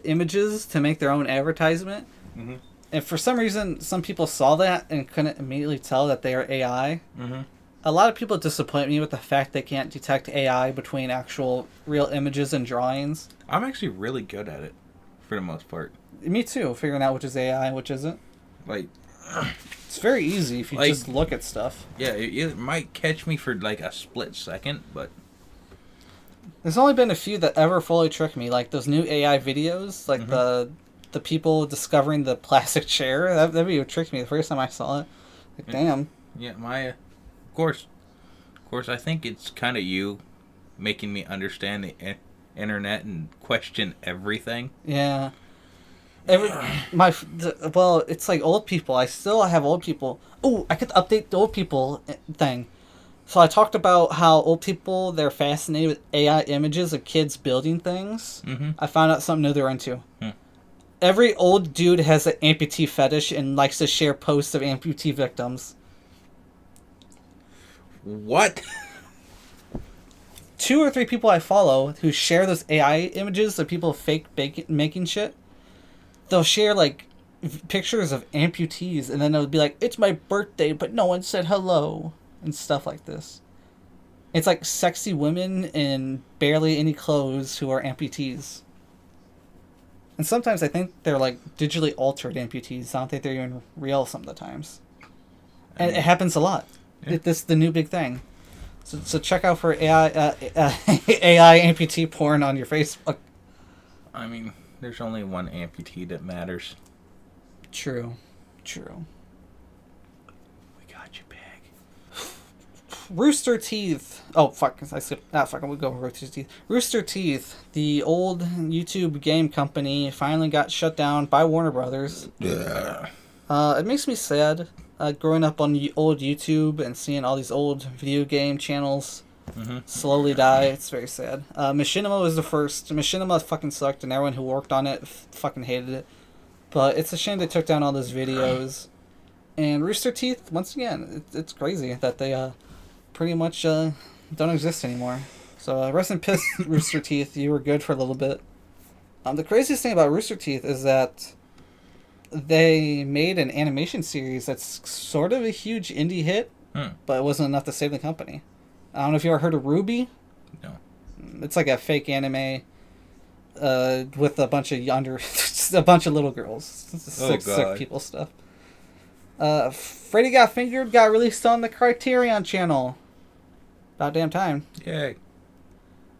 images to make their own advertisement. Mm-hmm. And for some reason, some people saw that and couldn't immediately tell that they are AI. Mm-hmm. A lot of people disappoint me with the fact they can't detect AI between actual real images and drawings. I'm actually really good at it, for the most part. Me too, figuring out which is AI and which isn't. Like, It's very easy if you Like- just look at stuff. yeah, it might catch me for like a split second, but There's only been a few that ever fully trick me, like those new AI videos, like the people discovering the plastic chair. That video tricked me the first time I saw it. Like, damn. yeah, of course, I think it's kind of you making me understand the internet and question everything. Yeah. Well, it's like old people. I still have old people. Oh, I could update the old people thing. So I talked about how old people, they're fascinated with AI images of kids building things. Mm-hmm. I found out something new they're into. Hmm. Every old dude has an amputee fetish and likes to share posts of amputee victims. What? 2 or 3 people I follow who share those AI images of people making shit. They'll share like pictures of amputees, and then they'll be like, "It's my birthday, but no one said hello," and stuff like this. It's like sexy women in barely any clothes who are amputees. And sometimes I think they're like digitally altered amputees. I don't think they're even real some of the times. And it happens a lot. Yeah. This is the new big thing. So check out for AI AI amputee porn on your Facebook. I mean, there's only one amputee that matters. True. We got you, pig. Rooster Teeth. Oh, fuck. I skipped. Fuck. We'll go over Rooster Teeth. Rooster Teeth, the old YouTube game company, finally got shut down by Warner Brothers. Yeah. It makes me sad. Growing up on old YouTube and seeing all these old video game channels slowly die. It's very sad. Machinima was the first. Machinima fucking sucked, and everyone who worked on it fucking hated it. But it's a shame they took down all those videos. And Rooster Teeth, once again, it's crazy that they pretty much don't exist anymore. So rest in peace, Rooster Teeth. You were good for a little bit. The craziest thing about Rooster Teeth is that they made an animation series that's sort of a huge indie hit, but it wasn't enough to save the company. I don't know if you ever heard of Ruby. No. It's like a fake anime with a bunch of a bunch of little girls. Sick people stuff. Freddy Got Fingered got released on the Criterion channel. About damn time. Yay.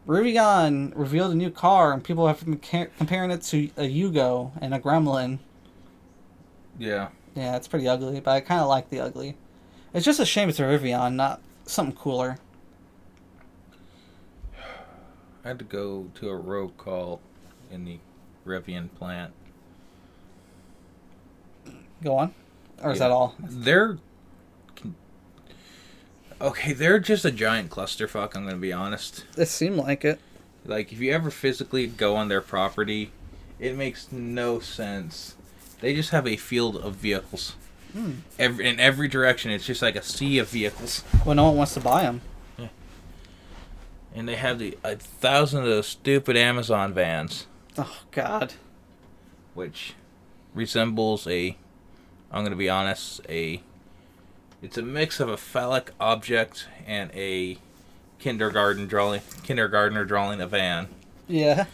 Rubion revealed a new car, and people have been comparing it to a Yugo and a Gremlin. Yeah. Yeah, it's pretty ugly, but I kind of like the ugly. It's just a shame it's a Rivian, not something cooler. I had to go to a rogue call in the Rivian plant. Go on. Or is that all? They're just a giant clusterfuck, I'm going to be honest. It seemed like it. Like, if you ever physically go on their property, it makes no sense. They just have a field of vehicles. In every direction, it's just like a sea of vehicles. Well, no one wants to buy them. Yeah. And they have 1,000 of those stupid Amazon vans. Oh, God. Which resembles I'm going to be honest, it's a mix of a phallic object and a kindergartner drawing a van. Yeah.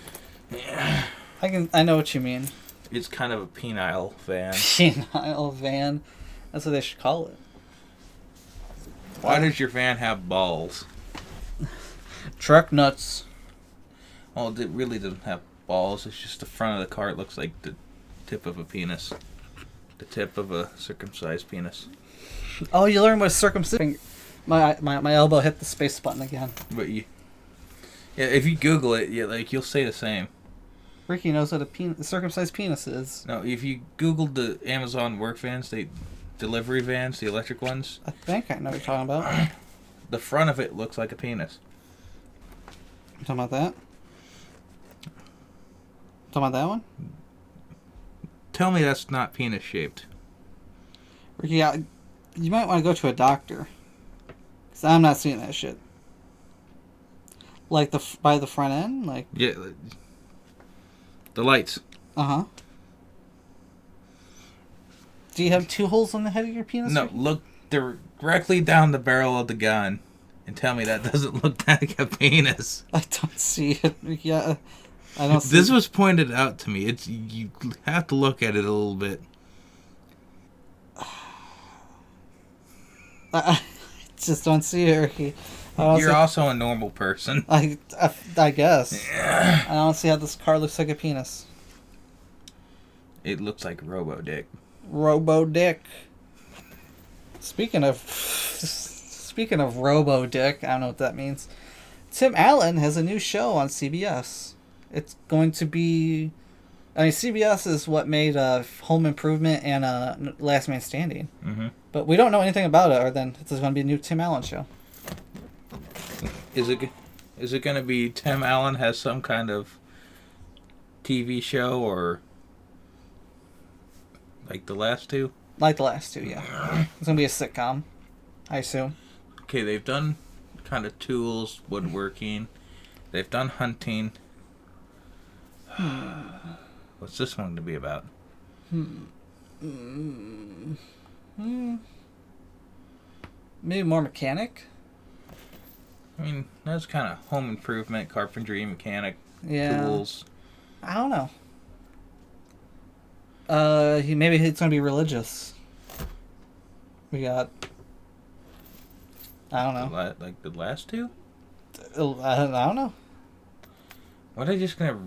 Yeah. I know what you mean. It's kind of a penile van. Penile van. That's what they should call it. Why does your van have balls? Truck nuts. Well, it really doesn't have balls. It's just the front of the car. It looks like the tip of a penis. The tip of a circumcised penis. Oh, you learned what circumcision. My elbow hit the space button again. But if you Google it, you'll say the same. Ricky knows what a circumcised penis is. No, if you Googled the Amazon work vans, delivery vans, the electric ones. I think I know what you're talking about. The front of it looks like a penis. You talking about that? Talking about that one? Tell me that's not penis shaped. Ricky, you might want to go to a doctor. Because I'm not seeing that shit. Like by the front end? Like... Yeah. The lights. Uh-huh. Do you have 2 holes on the head of your penis? No, look directly down the barrel of the gun and tell me that doesn't look like a penis. I don't see it. Yeah. I don't see This was pointed out to me. You have to look at it a little bit. I just don't see it, Ricky. You're also a normal person. I guess. I don't see how this car looks like a penis. It looks like Robo Dick. Robo Dick. Speaking of Robo Dick, I don't know what that means. Tim Allen has a new show on CBS. It's going to be... I mean, CBS is what made Home Improvement and Last Man Standing. Mm-hmm. But we don't know anything about it other than it's going to be a new Tim Allen show. Is it going to be Tim Allen has some kind of TV show or like the last two? Like the last two, yeah. It's going to be a sitcom, I assume. Okay, they've done kind of tools, woodworking. They've done hunting. What's this one to be about? Maybe more mechanic? I mean, that's kind of home improvement, carpentry, mechanic, Yeah. tools. I don't know. Maybe it's gonna be religious. We got... I don't know. Like the last two? I don't know. What are they just gonna...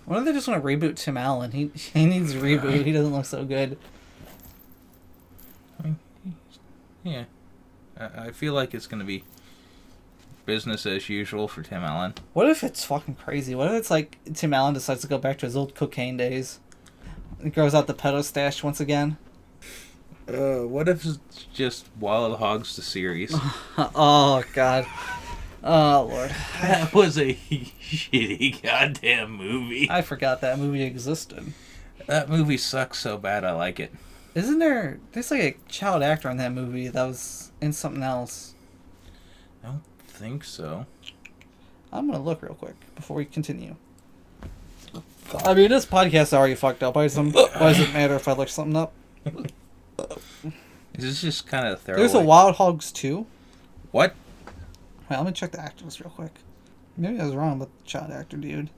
What if they just want to reboot Tim Allen? He needs a reboot. He doesn't look so good. I mean, yeah. I feel like it's gonna be business as usual for Tim Allen. What if it's fucking crazy? What if it's like Tim Allen decides to go back to his old cocaine days? He grows out the pedo stash once again. What if it's just Wild Hogs the series? Oh, God. Oh, Lord. That was a shitty goddamn movie. I forgot that movie existed. That movie sucks so bad I like it. Isn't there... There's like a child actor in that movie that was in something else. I don't think so. I'm going to look real quick before we continue. I mean, this podcast is already fucked up. Why does it matter if I look something up? Is this just kind of throwaway? There's a Wild Hogs 2. What? Wait, let me check the actors real quick. Maybe I was wrong about the child actor dude.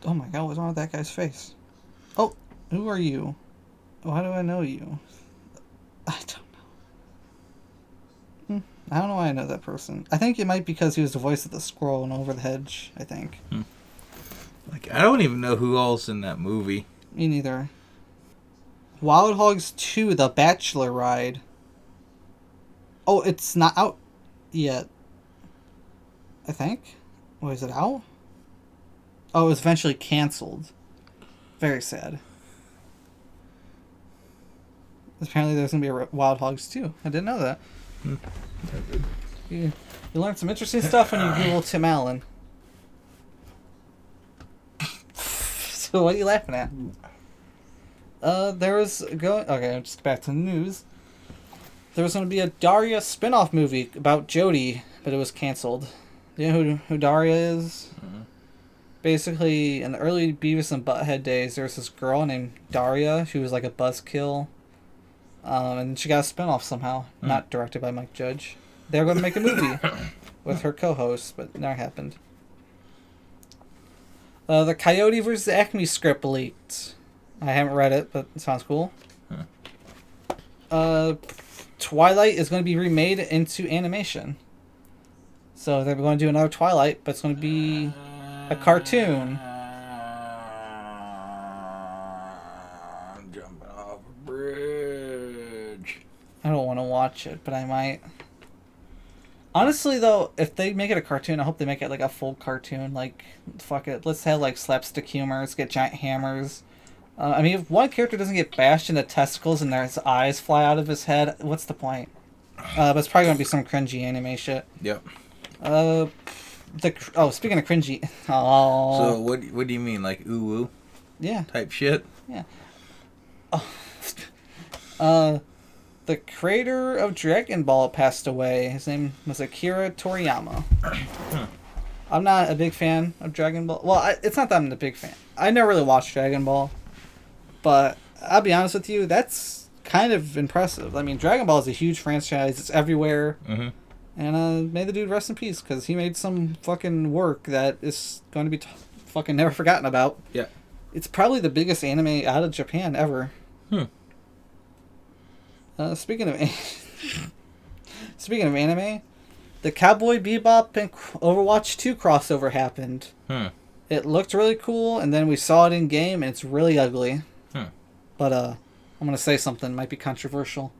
Oh my god, what's wrong with that guy's face? Oh, who are you? Why do I know you? I don't know. I don't know why I know that person. I think it might be because he was the voice of the squirrel in Over the Hedge, I think. Like, I don't even know who all's in that movie. Me neither. Wild Hogs 2, The Bachelor Ride. Oh, it's not out yet. I think. Wait, is it out? Oh, it was eventually canceled. Very sad. Apparently there's going to be a Wild Hogs 2. I didn't know that. You learn some interesting stuff when you Google Tim Allen. So what are you laughing at? Okay, just back to the news. There was going to be a Daria spin-off movie about Jodie, but it was canceled. You know who Daria is? Mm-hmm. Basically, in the early Beavis and Butthead days, there was this girl named Daria. She was like a buzzkill. And she got a spin-off somehow. Not directed by Mike Judge. They were going to make a movie with her co-host, but it never happened. The Coyote vs. Acme script leaked. I haven't read it, but it sounds cool. Twilight is going to be remade into animation. So they're going to do another Twilight, but it's going to be a cartoon. I'm jumping off a bridge. I don't want to watch it, but I might. Honestly, though, if they make it a cartoon, I hope they make it like a full cartoon. Like, fuck it. Let's have like slapstick humor. Let's get giant hammers. I mean, if one character doesn't get bashed in the testicles and his eyes fly out of his head, what's the point? But it's probably going to be some cringy anime shit. Yep. Speaking of cringy. Oh. So what do you mean, like ooh-woo? Yeah. Type shit? Yeah. The creator of Dragon Ball passed away. His name was Akira Toriyama. I'm not a big fan of Dragon Ball. Well, it's not that I'm a big fan. I never really watched Dragon Ball. But I'll be honest with you, that's kind of impressive. I mean, Dragon Ball is a huge franchise. It's everywhere. Mm-hmm. And may the dude rest in peace, because he made some fucking work that is going to be fucking never forgotten about. Yeah. It's probably the biggest anime out of Japan ever. Speaking of anime, the Cowboy Bebop and Overwatch 2 crossover happened. It looked really cool, and then we saw it in game, and it's really ugly. But I'm gonna say something might be controversial.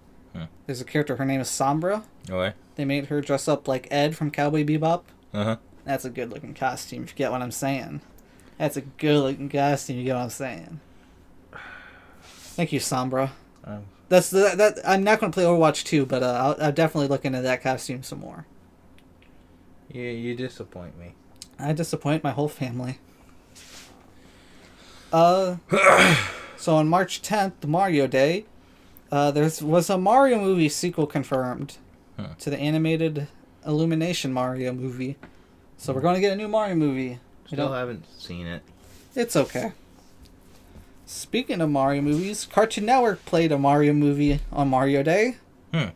There's a character. Her name is Sombra. Okay. They made her dress up like Ed from Cowboy Bebop. Uh-huh. That's a good looking costume, if you get what I'm saying. That's a good looking costume, you get what I'm saying. Thank you, Sombra. That I'm not going to play Overwatch 2, but I'll definitely look into that costume some more. Yeah, you disappoint me. I disappoint my whole family. So on March 10th, Mario Day, there was a Mario movie sequel confirmed to the animated Illumination Mario movie. So we're going to get a new Mario movie. Still haven't seen it. It's okay. Speaking of Mario movies, Cartoon Network played a Mario movie on Mario Day. But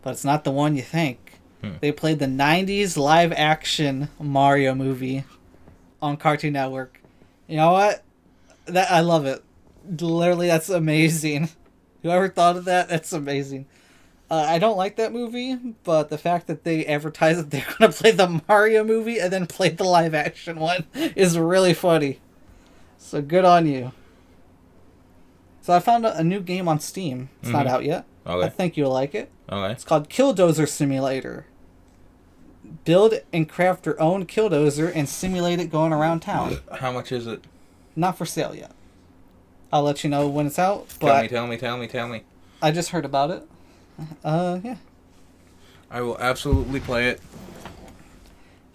it's not the one you think. They played the 90s live-action Mario movie on Cartoon Network. You know what? I love it. Literally, that's amazing. Whoever thought of that, that's amazing. I don't like that movie, but the fact that they advertised that they're going to play the Mario movie and then play the live-action one is really funny. So good on you. So I found a new game on Steam. It's not out yet. Okay. I think you'll like it. Okay. It's called Killdozer Simulator. Build and craft your own Killdozer and simulate it going around town. How much is it? Not for sale yet. I'll let you know when it's out. But Tell me. I just heard about it. Yeah. I will absolutely play it.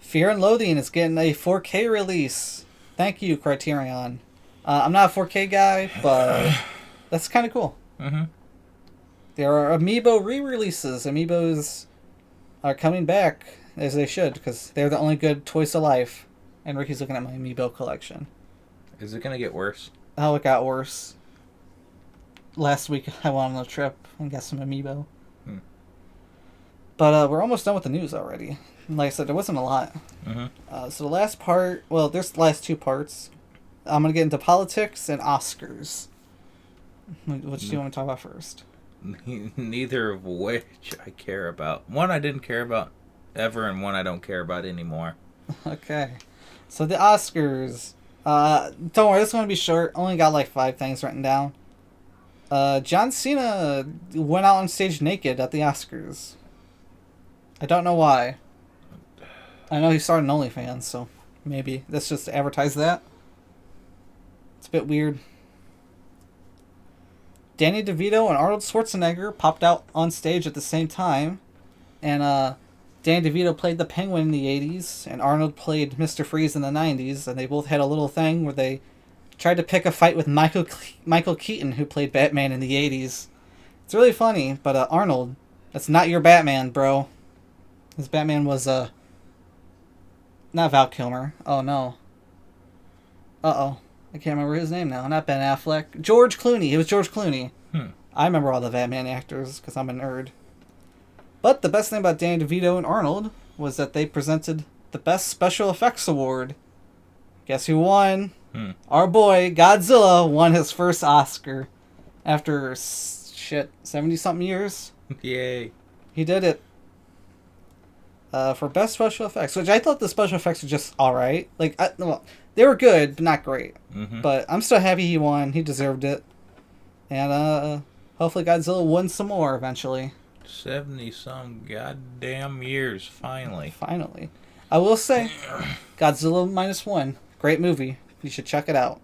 Fear and Loathing is getting a 4K release. Thank you, Criterion. I'm not a 4K guy, but that's kind of cool. Mm-hmm. There are Amiibo re-releases. Amiibos are coming back, as they should, because they're the only good toys to life. And Ricky's looking at my Amiibo collection. Is it going to get worse? Oh, it got worse. Last week, I went on a trip and got some Amiibo. But we're almost done with the news already. Like I said, there wasn't a lot. So the last part... Well, there's the last two parts. I'm going to get into politics and Oscars. Which do you want me to talk about first? Neither of which I care about. One I didn't care about ever, and one I don't care about anymore. Okay. So the Oscars... don't worry, this is going to be short. Only got like 5 things written down. John Cena went out on stage naked at the Oscars. I don't know why. I know he started an OnlyFans, so maybe that's just to advertise that. It's a bit weird. Danny DeVito and Arnold Schwarzenegger popped out on stage at the same time. And Danny DeVito played the Penguin in the 80s, and Arnold played Mr. Freeze in the 90s, and they both had a little thing where they tried to pick a fight with Michael Keaton, who played Batman in the 80s. It's really funny, but Arnold, that's not your Batman, bro. His Batman was, not Val Kilmer. Oh, no. Uh-oh. I can't remember his name now. Not Ben Affleck. George Clooney. It was George Clooney. I remember all the Batman actors, because I'm a nerd. But the best thing about Danny DeVito and Arnold was that they presented the Best Special Effects Award. Guess who won? Our boy, Godzilla, won his first Oscar. After, 70-something years? Yay. He did it. For Best Special Effects, which I thought the special effects were just alright. Like, well, they were good, but not great. But I'm still happy he won. He deserved it. And hopefully Godzilla wins some more eventually. 70-some goddamn years, finally. Finally. I will say, Godzilla -1. Great movie. You should check it out.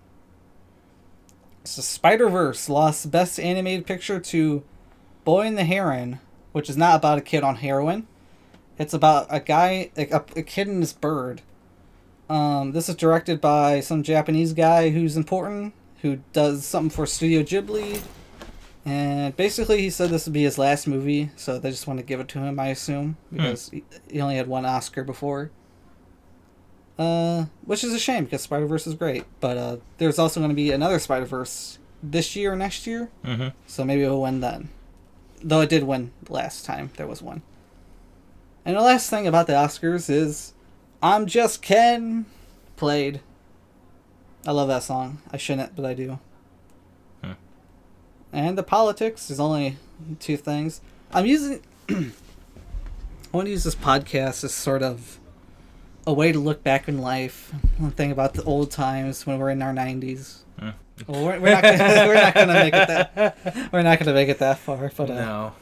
So Spider-Verse lost Best Animated Picture to Boy and the Heron, which is not about a kid on heroin. It's about a guy, like a kid and his bird. This is directed by some Japanese guy who's important, who does something for Studio Ghibli. And basically he said this would be his last movie, so they just want to give it to him, I assume, because he only had one Oscar before. Which is a shame because Spider-Verse is great. But there's also going to be another Spider-Verse this year or next year. Mm-hmm. So maybe it'll win then. Though it did win last time there was one. And the last thing about the Oscars is I'm Just Ken played. I love that song. I shouldn't, but I do. And the politics is only two things. I'm using... I want to use this podcast as sort of a way to look back in life and think about the old times when we're in our 90s. Well, we're not gonna make it that. We're not gonna make it that far. But No.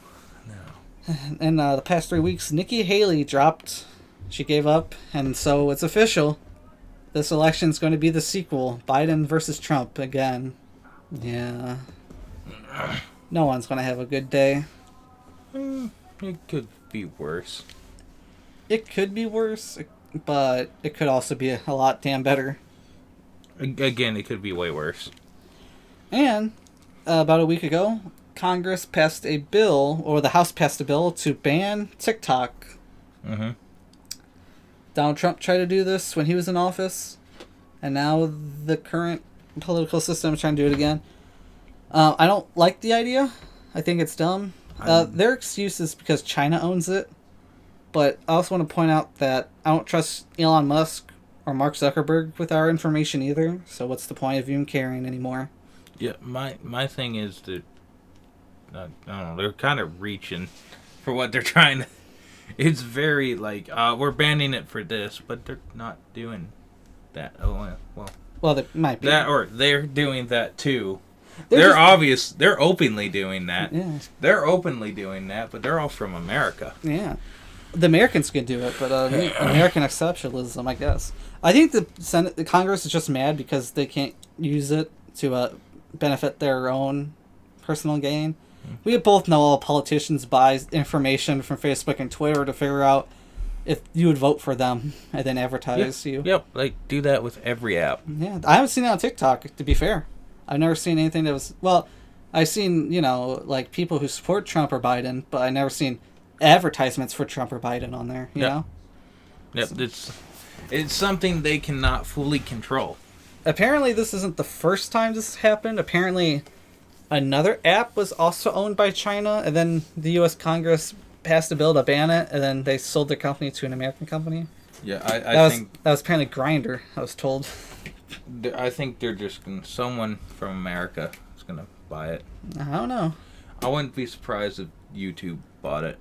in the past 3 weeks, Nikki Haley dropped. She gave up, and so it's official. This election's going to be the sequel: Biden versus Trump again. Yeah. No one's going to have a good day. It could be worse. It could be worse, but it could also be a lot damn better. Again, it could be way worse. And about a week ago, Congress passed a bill, or the House passed a bill, to ban TikTok. Mm-hmm. Donald Trump tried to do this when he was in office, and now the current political system is trying to do it again. I don't like the idea. I think it's dumb. Their excuse is because China owns it, but I also want to point out that I don't trust Elon Musk or Mark Zuckerberg with our information either, so what's the point of even caring anymore? Yeah, my thing is that I don't know, they're kind of reaching for what they're trying to. It's very like we're banning it for this, but they're not doing that. Oh Well, they might be that, or they're doing that too. They're They're openly doing that. Yeah. They're openly doing that, but they're all from America. Yeah. The Americans can do it, but American exceptionalism, I guess. I think the Congress is just mad because they can't use it to benefit their own personal gain. We both know all politicians buy information from Facebook and Twitter to figure out if you would vote for them and then advertise you. Yep, like do that with every app. Yeah, I haven't seen it on TikTok, to be fair. I've never seen anything that was... Well, I've seen, like, people who support Trump or Biden, but I've never seen advertisements for Trump or Biden on there, you know? Yep, it's something they cannot fully control. Apparently, this isn't the first time this has happened. Apparently, another app was also owned by China, and then the U.S. Congress passed a bill to ban it, and then they sold their company to an American company. Yeah, I think... That was apparently Grindr, I was told. I think they're just someone from America is going to buy it. I don't know. I wouldn't be surprised if YouTube bought it.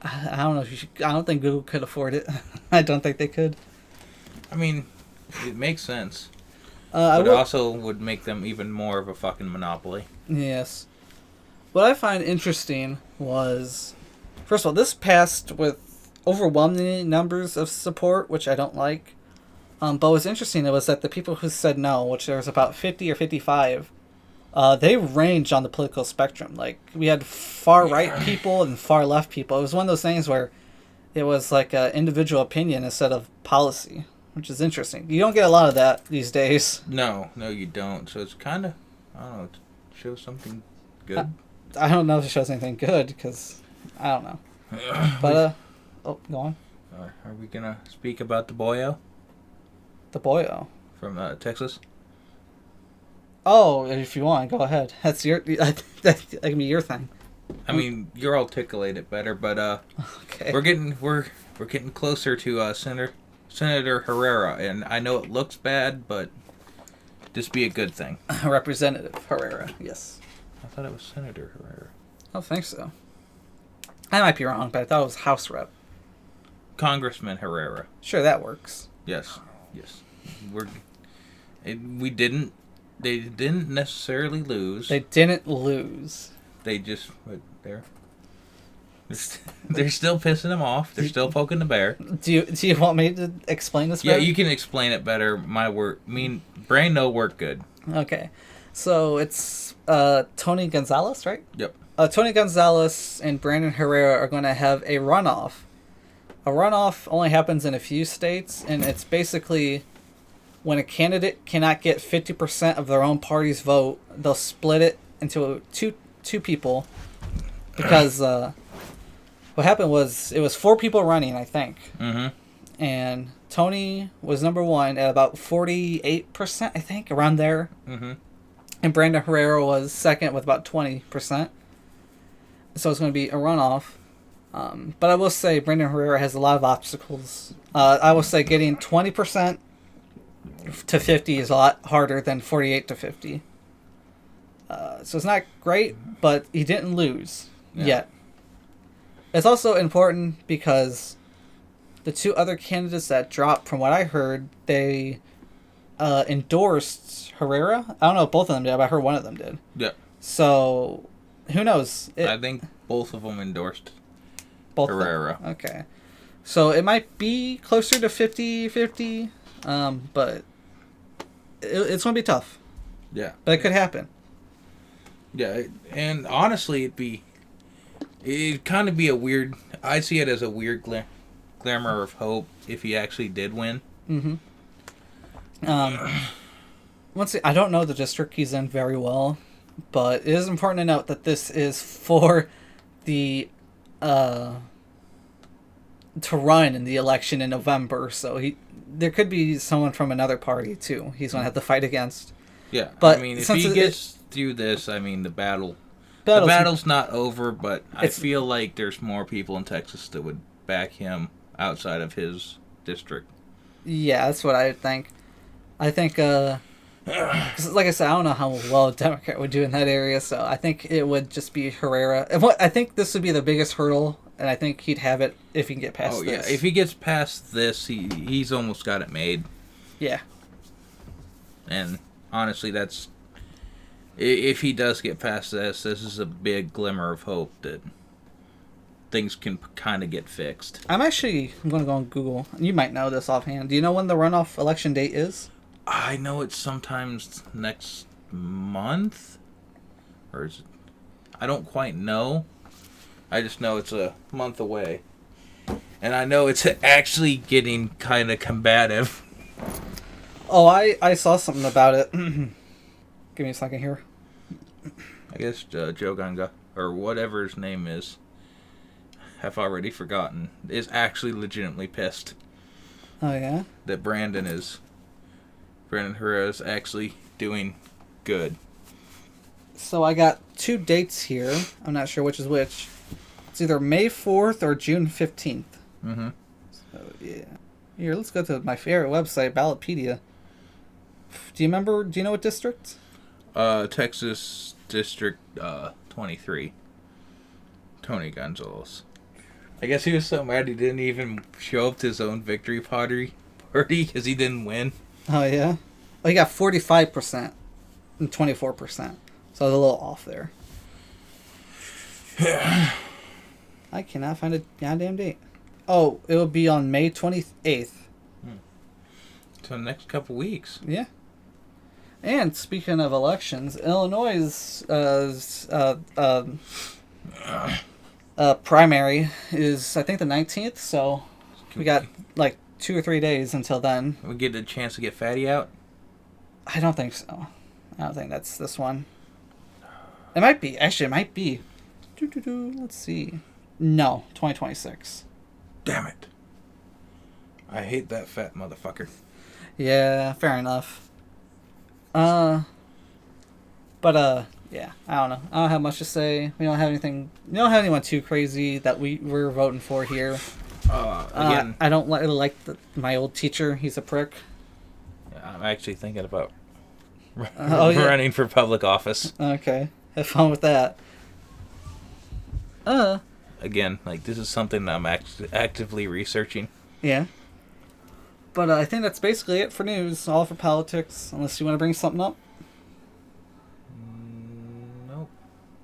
I don't know if you should... I don't think Google could afford it. I don't think they could. I mean, it makes sense. But it also would make them even more of a fucking monopoly. Yes. What I find interesting was... First of all, this passed with overwhelming numbers of support, which I don't like. But what's interesting was that the people who said no, which there was about 50 or 55, they range on the political spectrum. Like, we had far-right people and far-left people. It was one of those things where it was like an individual opinion instead of policy, which is interesting. You don't get a lot of that these days. No, you don't. So it's kind of, I don't know, it shows something good. I don't know if it shows anything good, because I don't know. But, oh, go on. Are we going to speak about the boyo? The boyo. From Texas? Oh, if you want, go ahead. That's that can be your thing. I mean, you'll articulate it better, but okay. We're getting closer to Senator Herrera, and I know it looks bad, but this be a good thing. Representative Herrera, yes. I thought it was Senator Herrera. I don't think so. I might be wrong, but I thought it was House Rep. Congressman Herrera. Sure, that works. Yes. They didn't necessarily lose. They didn't lose. They just they're still pissing him off. They're still poking the bear. Do you want me to explain this better? Yeah, you can explain it better. Brain no work good. Okay. So it's Tony Gonzalez, right? Yep. Tony Gonzalez and Brandon Herrera are going to have a runoff. A runoff only happens in a few states, and it's basically when a candidate cannot get 50% of their own party's vote, they'll split it into two people. Because what happened was, it was 4 people running, I think. Mm-hmm. And Tony was number 1 at about 48%, I think, around there. Mm-hmm. And Brandon Herrera was second with about 20%. So it's going to be a runoff. But I will say Brandon Herrera has a lot of obstacles. I will say getting 20% to 50 is a lot harder than 48 to 50. So it's not great, but he didn't lose yet. It's also important because the 2 other candidates that dropped, from what I heard, they endorsed Herrera. I don't know if both of them did, but I heard one of them did. Yeah. So, who knows? I think both of them endorsed both Herrera. Okay. So, it might be closer to 50-50, but it's going to be tough. Yeah. But it could happen. Yeah, and honestly, it'd kind of be a weird... I see it as a weird glimmer of hope if he actually did win. Mm-hmm. I don't know the district he's in very well, but it is important to note that this is for the to run in the election in November. So there could be someone from another party too. He's going to have to fight against. Yeah, but I mean, if he gets through this, I mean, the battle's not over. But I feel like there's more people in Texas that would back him outside of his district. Yeah, that's what I think. I think, 'cause like I said, I don't know how well a Democrat would do in that area, so I think it would just be Herrera. And I think this would be the biggest hurdle, and I think he'd have it if he can get past this. Oh, yeah, if he gets past this, he's almost got it made. Yeah. And honestly, if he does get past this is a big glimmer of hope that things can kind of get fixed. I'm going to go on Google. You might know this offhand. Do you know when the runoff election date is? I know it's sometimes next month. Or is it? I don't quite know. I just know it's a month away. And I know it's actually getting kind of combative. Oh, I saw something about it. Give me a second here. I guess Joe Ganga, or whatever his name is, have already forgotten, is actually legitimately pissed. Oh, yeah? That Brandon Herrera is actually doing good. So I got 2 dates here. I'm not sure which is which. It's either May 4th or June 15th. Mm-hmm. So, yeah. Here, let's go to my favorite website, Ballotpedia. Do you know what district? Texas District 23. Tony Gonzalez. I guess he was so mad he didn't even show up to his own victory party because he didn't win. Oh, yeah? Well, he got 45% and 24%. So I was a little off there. I cannot find a goddamn date. Oh, it will be on May 28th. So the next couple weeks. Yeah. And speaking of elections, Illinois' primary is, I think, the 19th, so we got like 2 or 3 days until then. We get a chance to get Fatty out? I don't think so. I don't think that's this one. It might be. Actually, it might be. Let's see. No, 2026. Damn it. I hate that fat motherfucker. Yeah, fair enough. Yeah, I don't know. I don't have much to say. We don't have anything. We don't have anyone too crazy that we're voting for here. Again, I don't really like my old teacher. He's a prick. I'm actually thinking about yeah. running for public office. Okay, have fun with that. Again, like, this is something that I'm actively researching. Yeah. But I think that's basically it for news. All for politics. Unless you want to bring something up. Nope.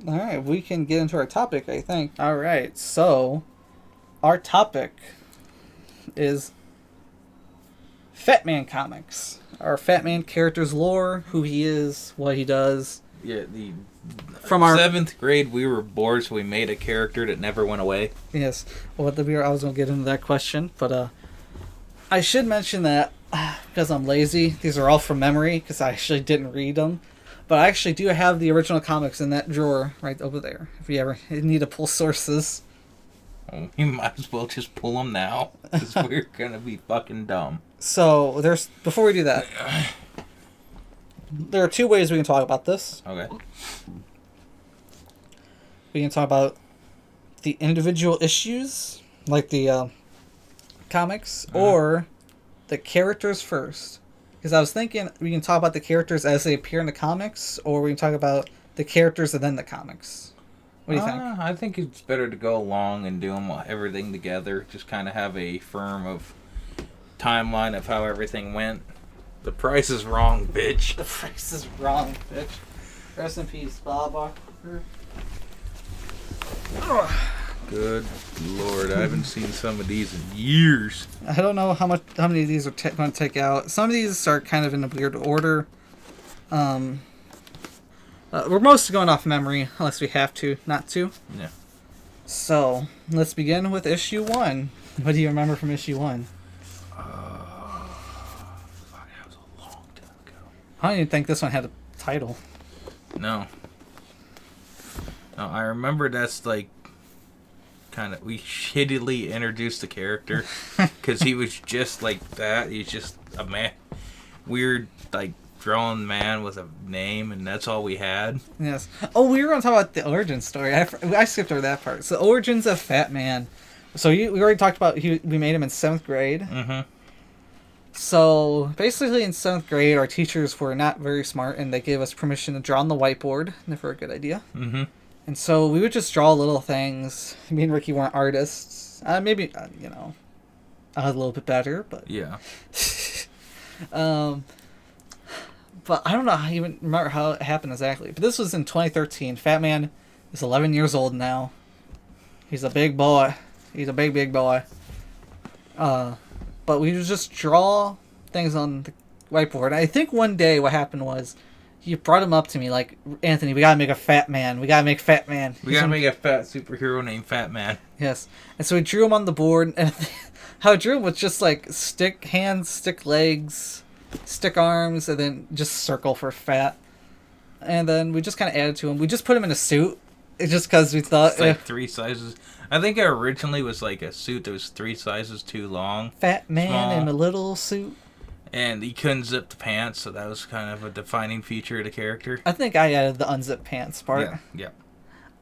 All right, we can get into our topic, I think. All right, so our topic is Fat Man comics. Our Fat Man character's lore, who he is, what he does. Yeah, From our 7th grade, we were bored, so we made a character that never went away. Yes. Well, I was going to get into that question, but I should mention that because I'm lazy, these are all from memory because I actually didn't read them. But I actually do have the original comics in that drawer right over there if you ever need to pull sources. Well, we might as well just pull them now, because we're gonna be fucking dumb. So before we do that, there are two ways we can talk about this. Okay. We can talk about the individual issues, like the comics, or the characters first. Because I was thinking we can talk about the characters as they appear in the comics, or we can talk about the characters and then the comics. What do you think? I think it's better to go along and do everything together. Just kind of have a firm of timeline of how everything went. The price is wrong, bitch. The price is wrong, bitch. Rest in peace, Bob Barker. Good Lord, I haven't seen some of these in years. I don't know how many of these are going to take out. Some of these are kind of in a weird order. We're mostly going off memory, unless we have to, not to. Yeah. So, let's begin with issue 1. What do you remember from issue 1? Fuck, that was a long time ago. I don't even think this one had a title. No, I remember that's like we shittily introduced the character because he was just like that. He's just a weird like drawn man with a name, and that's all we had. Yes. Oh, we were going to talk about the origin story. I skipped over that part. So, the origins of Fat Man. So we already talked about we made him in 7th grade. Mm-hmm. So basically, in 7th grade, our teachers were not very smart, and they gave us permission to draw on the whiteboard. Never a good idea. Mm-hmm. And so we would just draw little things. Me and Ricky weren't artists. Maybe I was a little bit better, but Yeah. But I don't know. I even remember how it happened exactly. But this was in 2013. Fat Man is 11 years old now. He's a big boy. He's a big, big boy. But we would just draw things on the whiteboard. I think one day what happened was he brought him up to me like, Anthony, we gotta make a Fat Man. We gotta make Fat Man. We gotta make a fat superhero named Fat Man. Yes. And so we drew him on the board. And how I drew him was just like stick hands, stick legs, stick arms, and then just circle for fat. And then we just kind of added to him. We just put him in a suit. It's just because we thought... It's like 3 sizes. I think it originally was like a suit that was 3 sizes too long. Fat man small, in a little suit. And he couldn't zip the pants, so that was kind of a defining feature of the character. I think I added the unzipped pants part. Yeah.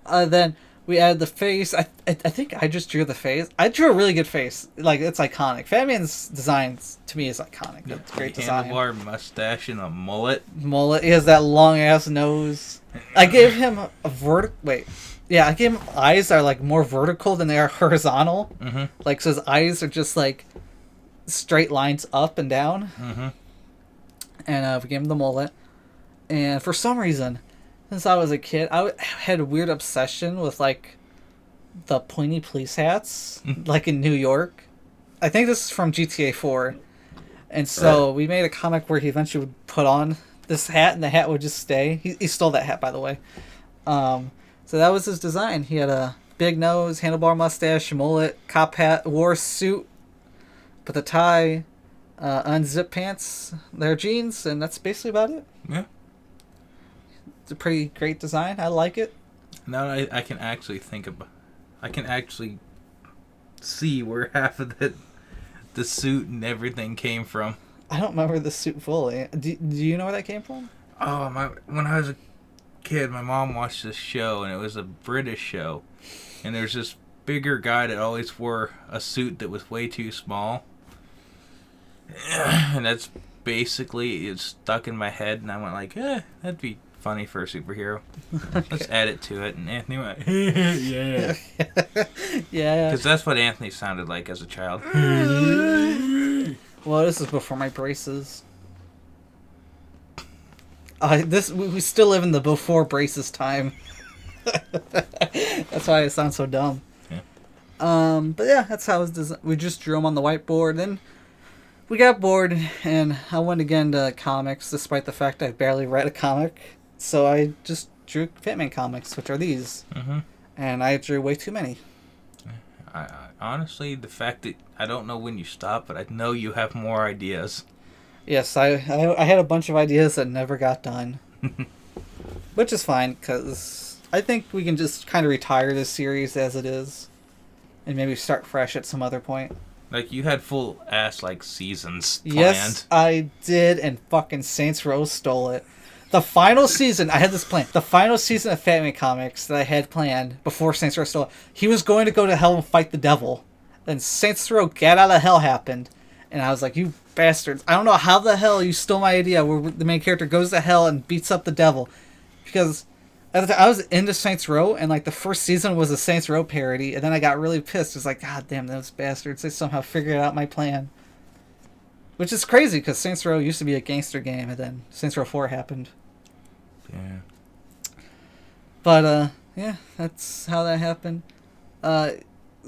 Then we added the face. I think I just drew the face. I drew a really good face. Like, it's iconic. Fat Man's design, to me, is iconic. It's great design. Handlebar, mustache, and a mullet. Mullet. He has that long-ass nose. I gave him a I gave him eyes that are, like, more vertical than they are horizontal. Mm-hmm. Like, so his eyes are just, like, straight lines up and down. Mm-hmm. And we gave him the mullet. And for some reason, since I was a kid, I had a weird obsession with, like, the pointy police hats, like in New York. I think this is from GTA 4. And so we made a comic where he eventually would put on this hat, and the hat would just stay. He stole that hat, by the way. So that was his design. He had a big nose, handlebar mustache, mullet, cop hat, wore a suit, put the tie, unzipped pants, their jeans, and that's basically about it. Yeah. It's a pretty great design. I like it. Now I can actually I can actually see where half of the suit and everything came from. I don't remember the suit fully. Do you know where that came from? Oh, when I was a kid, my mom watched this show, and it was a British show. And there's this bigger guy that always wore a suit that was way too small. And that's basically, it's stuck in my head, and I went like, that'd be funny for a superhero. Okay. Let's add it to it. And Anthony went, yeah. Yeah. Because that's what Anthony sounded like as a child. Well, this is before my braces. We still live in the before braces time. That's why it sounds so dumb. Yeah. But yeah, that's how it was designed. We just drew them on the whiteboard, and we got bored, and I went again to comics, despite the fact I barely read a comic. So I just drew Fat Man comics, which are these. Mm-hmm. And I drew way too many. I honestly, the fact that I don't know when you stop, but I know you have more ideas. Yes, I had a bunch of ideas that never got done. Which is fine, because I think we can just kind of retire this series as it is. and maybe start fresh at some other point. Like, you had full ass, like, seasons planned. Yes, I did, and fucking Saints Row stole it. The final season, I had this plan. The final season of Fat Man Comics that I had planned before Saints Row stole it, he was going to go to hell and fight the devil. Then Saints Row Get Out of Hell happened, and I was like, you bastards. I don't know how the hell you stole my idea where the main character goes to hell and beats up the devil. Because at the time, I was into Saints Row, and like the first season was a Saints Row parody, and then I got really pissed. It's like, God damn, those bastards! They somehow figured out my plan, which is crazy because Saints Row used to be a gangster game, and then Saints Row 4 happened. Yeah. But yeah, that's how that happened.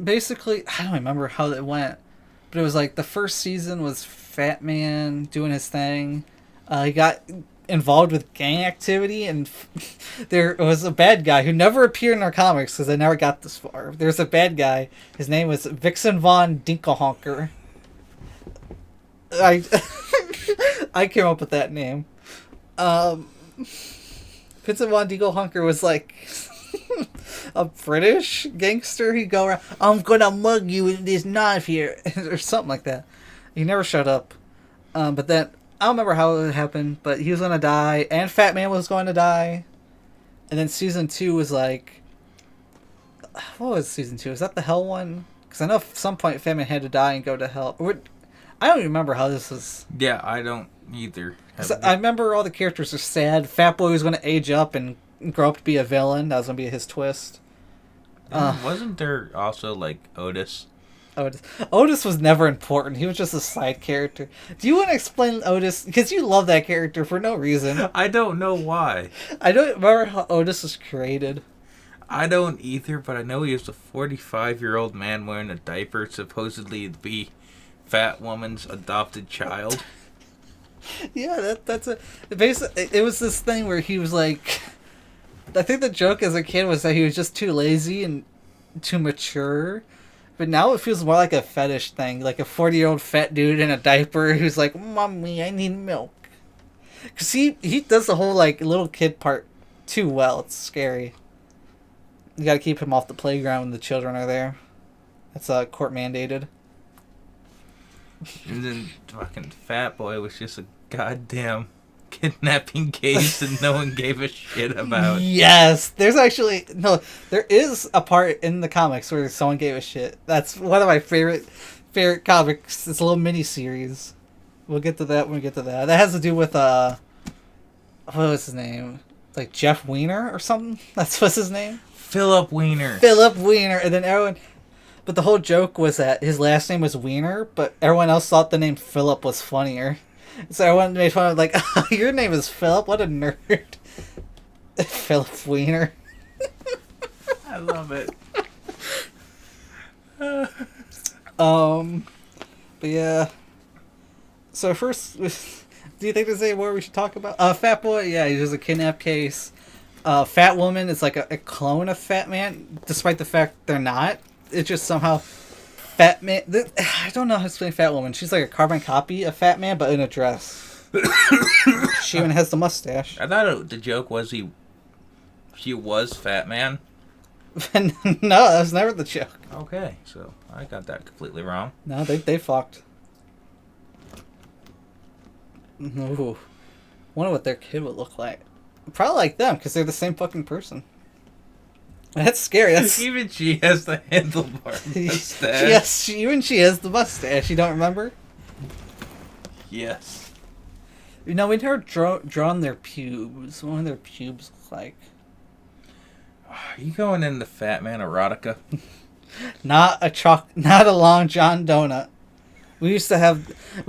Basically, I don't remember how it went, but it was like the first season was Fat Man doing his thing. He got involved with gang activity, and there was a bad guy who never appeared in our comics because I never got this far. There's a bad guy. His name was Vixen Von Dinklehonker. I came up with that name. Vincent Von Dinklehonker was like a British gangster. He'd go around, I'm gonna mug you with this knife here, or something like that. He never shut up. But then I don't remember how it happened, but he was gonna die, and Fat Man was going to die. And then season 2 was like, what was season 2? Is that the Hell one? Because I know at some point Fat Man had to die and go to hell. I don't remember how this was. Yeah, I don't either. I remember all the characters are sad. Fat Boy was going to age up and grow up to be a villain. That was going to be his twist. Wasn't there also, like, Otis? Otis was never important. He was just a side character. Do you want to explain Otis? Because you love that character for no reason. I don't know why. I don't remember how Otis was created. I don't either, but I know he was a 45-year-old man wearing a diaper, supposedly to be Fat Woman's adopted child. Yeah, that's a... Basically, it was this thing where he was like... I think the joke as a kid was that he was just too lazy and too mature. But now it feels more like a fetish thing. Like a 40-year-old fat dude in a diaper who's like, Mommy, I need milk. Because he does the whole like little kid part too well. It's scary. You gotta keep him off the playground when the children are there. That's court mandated. And then fucking Fat Boy was just a goddamn kidnapping case that no one gave a shit about. Yes, there is a part in the comics where someone gave a shit. That's one of my favorite comics. It's a little mini series. We'll get to that when we get to that. That has to do with what was his name? Like Jeff Wiener or something? That's what's his name? Philip Wiener. And then everyone... But the whole joke was that his last name was Wiener, but everyone else thought the name Philip was funnier. So everyone made fun of like, oh, your name is Philip? What a nerd. Philip Wiener. I love it. But yeah. So first, do you think there's any more we should talk about? Fat Boy, yeah, he's just a kidnap case. Fat Woman is like a clone of Fat Man, despite the fact they're not. It's just somehow Fat Man... I don't know how to explain Fat Woman. She's like a carbon copy of Fat Man, but in a dress. She even has the mustache. I thought the joke was she was Fat Man. No, that was never the joke. Okay, so I got that completely wrong. No, they fucked. Ooh. Wonder what their kid would look like. Probably like them, because they're the same fucking person. That's scary. Even she has the handlebar mustache. Yes, she has the mustache. You don't remember? Yes. You know, we never drawn their pubes. What do their pubes look like? Are you going into Fat Man erotica? Not a Long John donut. We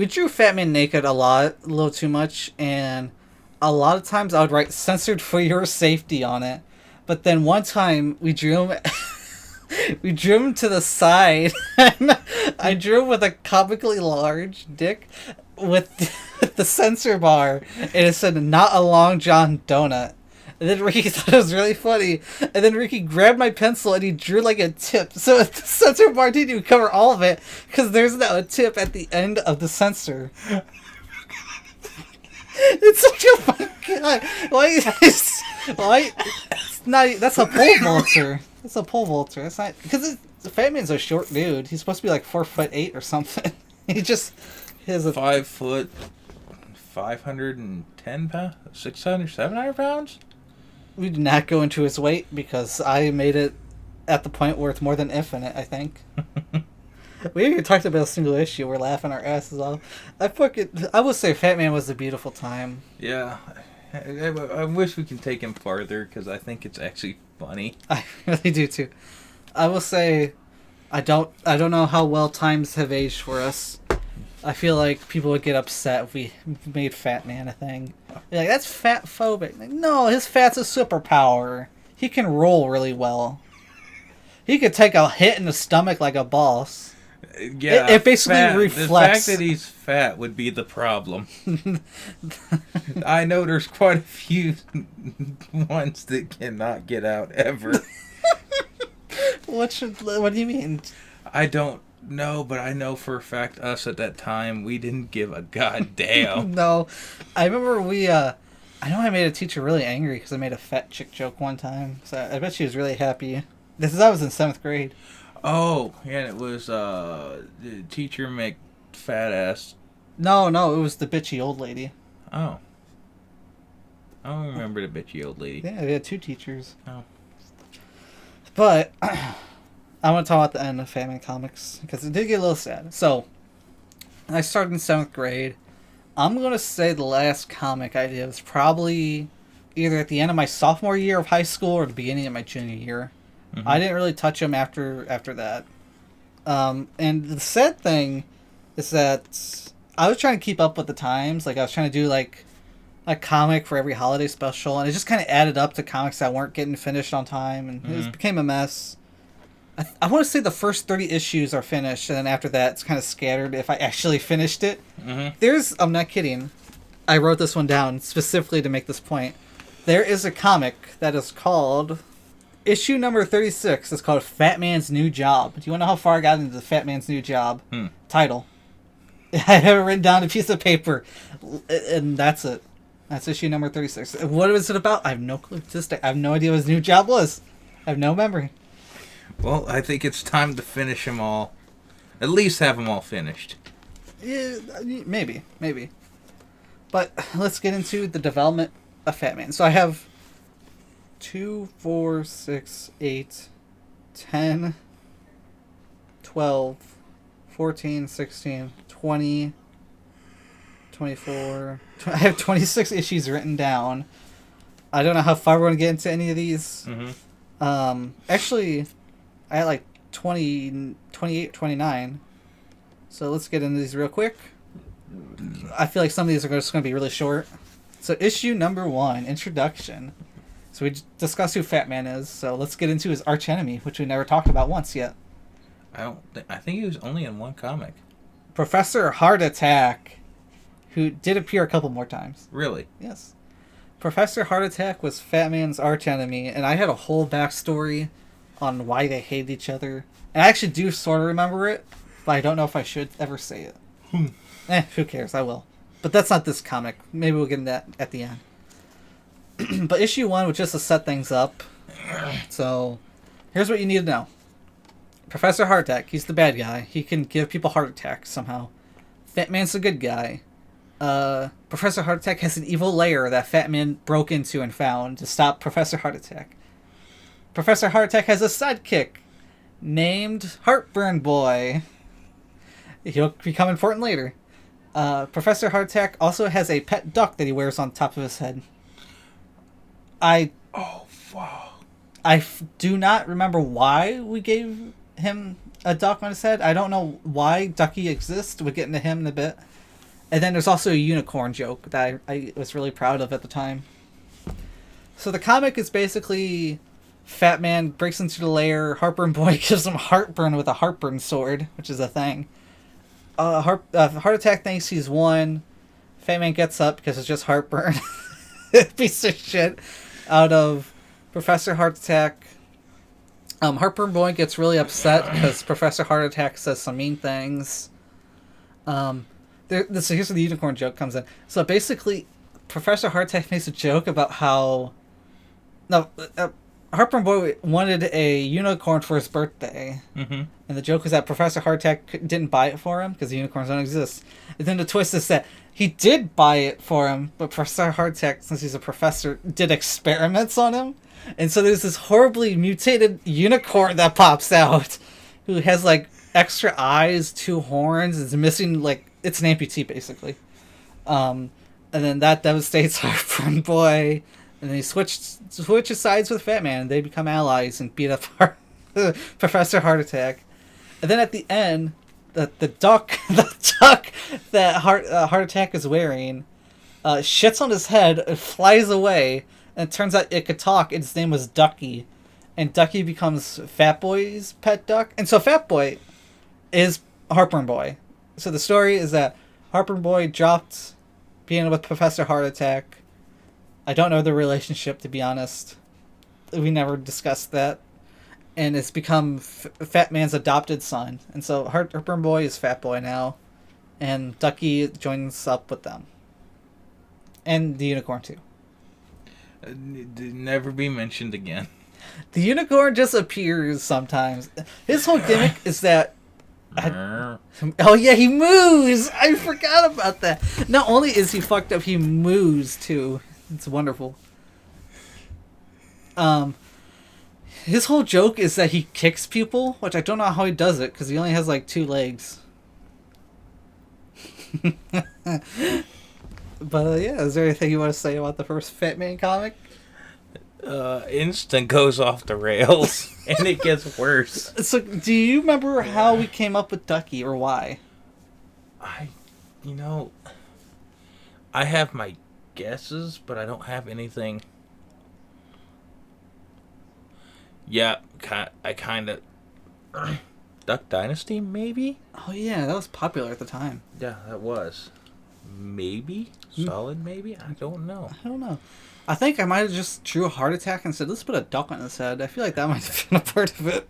drew Fat Man naked a little too much, and a lot of times I would write "censored for your safety" on it. But then one time we drew him to the side. And I drew him with a comically large dick with the censor bar, and it said "Not a Long John donut." And then Ricky thought it was really funny, and then Ricky grabbed my pencil and he drew like a tip. So the censor bar didn't even cover all of it because there's now a tip at the end of the censor. It's such a fucking god. Why? It's not. That's a pole vaulter. That's a pole vaulter. It's not because Fat Man's a short dude. He's supposed to be like 4'8" or something. He just has a 5 foot, 510 pounds, 600, 700 pounds. We did not go into his weight because I made it at the point where it's more than infinite, I think. We even talked about a single issue. We're laughing our asses off. I would say Fat Man was a beautiful time. Yeah. I wish we can take him farther because I think it's actually funny. I really do too. I will say, I don't know how well times have aged for us. I feel like people would get upset if we made Fat Man a thing. They're like, that's fat phobic. Like, no, his fat's a superpower. He can roll really well. He could take a hit in the stomach like a boss. Yeah, it basically reflects. The fact that he's fat would be the problem. I know there's quite a few ones that cannot get out ever. What do you mean? I don't know, but I know for a fact us at that time, we didn't give a goddamn. No. I remember I know I made a teacher really angry because I made a fat chick joke one time. So I bet she was really happy. This is I was in 7th grade. Oh, yeah, it was the teacher make fat ass. No, it was the bitchy old lady. Oh. I don't remember the bitchy old lady. Yeah, we had 2 teachers. Oh. But I want to talk about the end of Fat Man Comics because it did get a little sad. So I started in 7th grade. I'm going to say the last comic I did was probably either at the end of my sophomore year of high school or the beginning of my junior year. Mm-hmm. I didn't really touch them after that. And the sad thing is that I was trying to keep up with the times. Like, I was trying to do, like, a comic for every holiday special, and it just kind of added up to comics that weren't getting finished on time, and it became a mess. I want to say the first 30 issues are finished, and then after that, it's kind of scattered if I actually finished it. Mm-hmm. I'm not kidding. I wrote this one down specifically to make this point. There is a comic that is called... Issue number 36 is called Fat Man's New Job. Do you want to know how far I got into the Fat Man's New Job title? I have it written down on a piece of paper, and that's it. That's issue number 36. What was it about? I have no clue. I have no idea what his new job was. I have no memory. Well, I think it's time to finish them all. At least have them all finished. Yeah, maybe. But let's get into the development of Fat Man. So I have 2, 4, 6, 8, 10, 12, 14, 16, 20, 24. I have 26 issues written down. I don't know how far we're going to get into any of these. Mm-hmm. Actually, I had like 20, 28, 29. So let's get into these real quick. I feel like some of these are just going to be really short. So issue number 1, Introduction. So we discussed who Fat Man is, so let's get into his archenemy, which we never talked about once yet. I think he was only in one comic. Professor Heart Attack, who did appear a couple more times. Really? Yes. Professor Heart Attack was Fat Man's archenemy, and I had a whole backstory on why they hated each other. And I actually do sort of remember it, but I don't know if I should ever say it. Who cares? I will. But that's not this comic. Maybe we'll get into that at the end. But issue 1 was just to set things up. So, here's what you need to know. Professor Heart Attack, he's the bad guy. He can give people heart attacks somehow. Fat Man's the good guy. Professor Heart Attack has an evil lair that Fat Man broke into and found to stop Professor Heart Attack. Professor Heart Attack has a sidekick named Heartburn Boy. He'll become important later. Professor Heart Attack also has a pet duck that he wears on top of his head. Oh, wow. I do not remember why we gave him a duck on his head. I don't know why Ducky exists. We'll get into him in a bit. And then there's also a unicorn joke that I was really proud of at the time. So the comic is basically Fat Man breaks into the lair. Heartburn Boy gives him heartburn with a heartburn sword, which is a thing. Heart Attack thinks he's won. Fat Man gets up because it's just heartburn. Piece of shit. Out of Professor Heart Attack. Heartburn Boy gets really upset because Professor Heart Attack says some mean things. So here's where the unicorn joke comes in. So basically, Professor Heart Attack makes a joke about how... No, Harper Boy wanted a unicorn for his birthday, Mm-hmm. and the joke was that Professor Hardtack didn't buy it for him because the unicorns don't exist. And then the twist is that he did buy it for him, but Professor Hardtack, since he's a professor, did experiments on him, and so there's this horribly mutated unicorn that pops out, who has like extra eyes, 2 horns, is missing like it's an amputee basically. And then that devastates Harper Boy. And then he switches sides with Fat Man, and they become allies and beat up Professor Heart Attack. And then at the end, the duck that Heart Attack is wearing shits on his head, it flies away, and it turns out it could talk, and his name was Ducky. And Ducky becomes Fat Boy's pet duck. And so Fat Boy is Harper Boy. So the story is that Harper Boy dropped being with Professor Heart Attack. I don't know the relationship, to be honest. We never discussed that. And it's become Fat Man's adopted son. And so Harper Boy is Fat Boy now. And Ducky joins up with them. And the unicorn, too. Never be mentioned again. The unicorn just appears sometimes. His whole gimmick is that... Oh, yeah, he moos! I forgot about that. Not only is he fucked up, he moos, too. It's wonderful. His whole joke is that he kicks people, which I don't know how he does it, because he only has like 2 legs. But yeah, is there anything you want to say about the first Fat Man comic? Instant goes off the rails, and it gets worse. So, do you remember how we came up with Ducky, or why? I have my guesses, but I don't have anything. Yeah, I kind of... Duck Dynasty, maybe? Oh yeah, that was popular at the time. Yeah, that was. Maybe? Solid maybe? I don't know. I don't know. I think I might have just drew a heart attack and said, let's put a duck on his head. I feel like that might have been a part of it.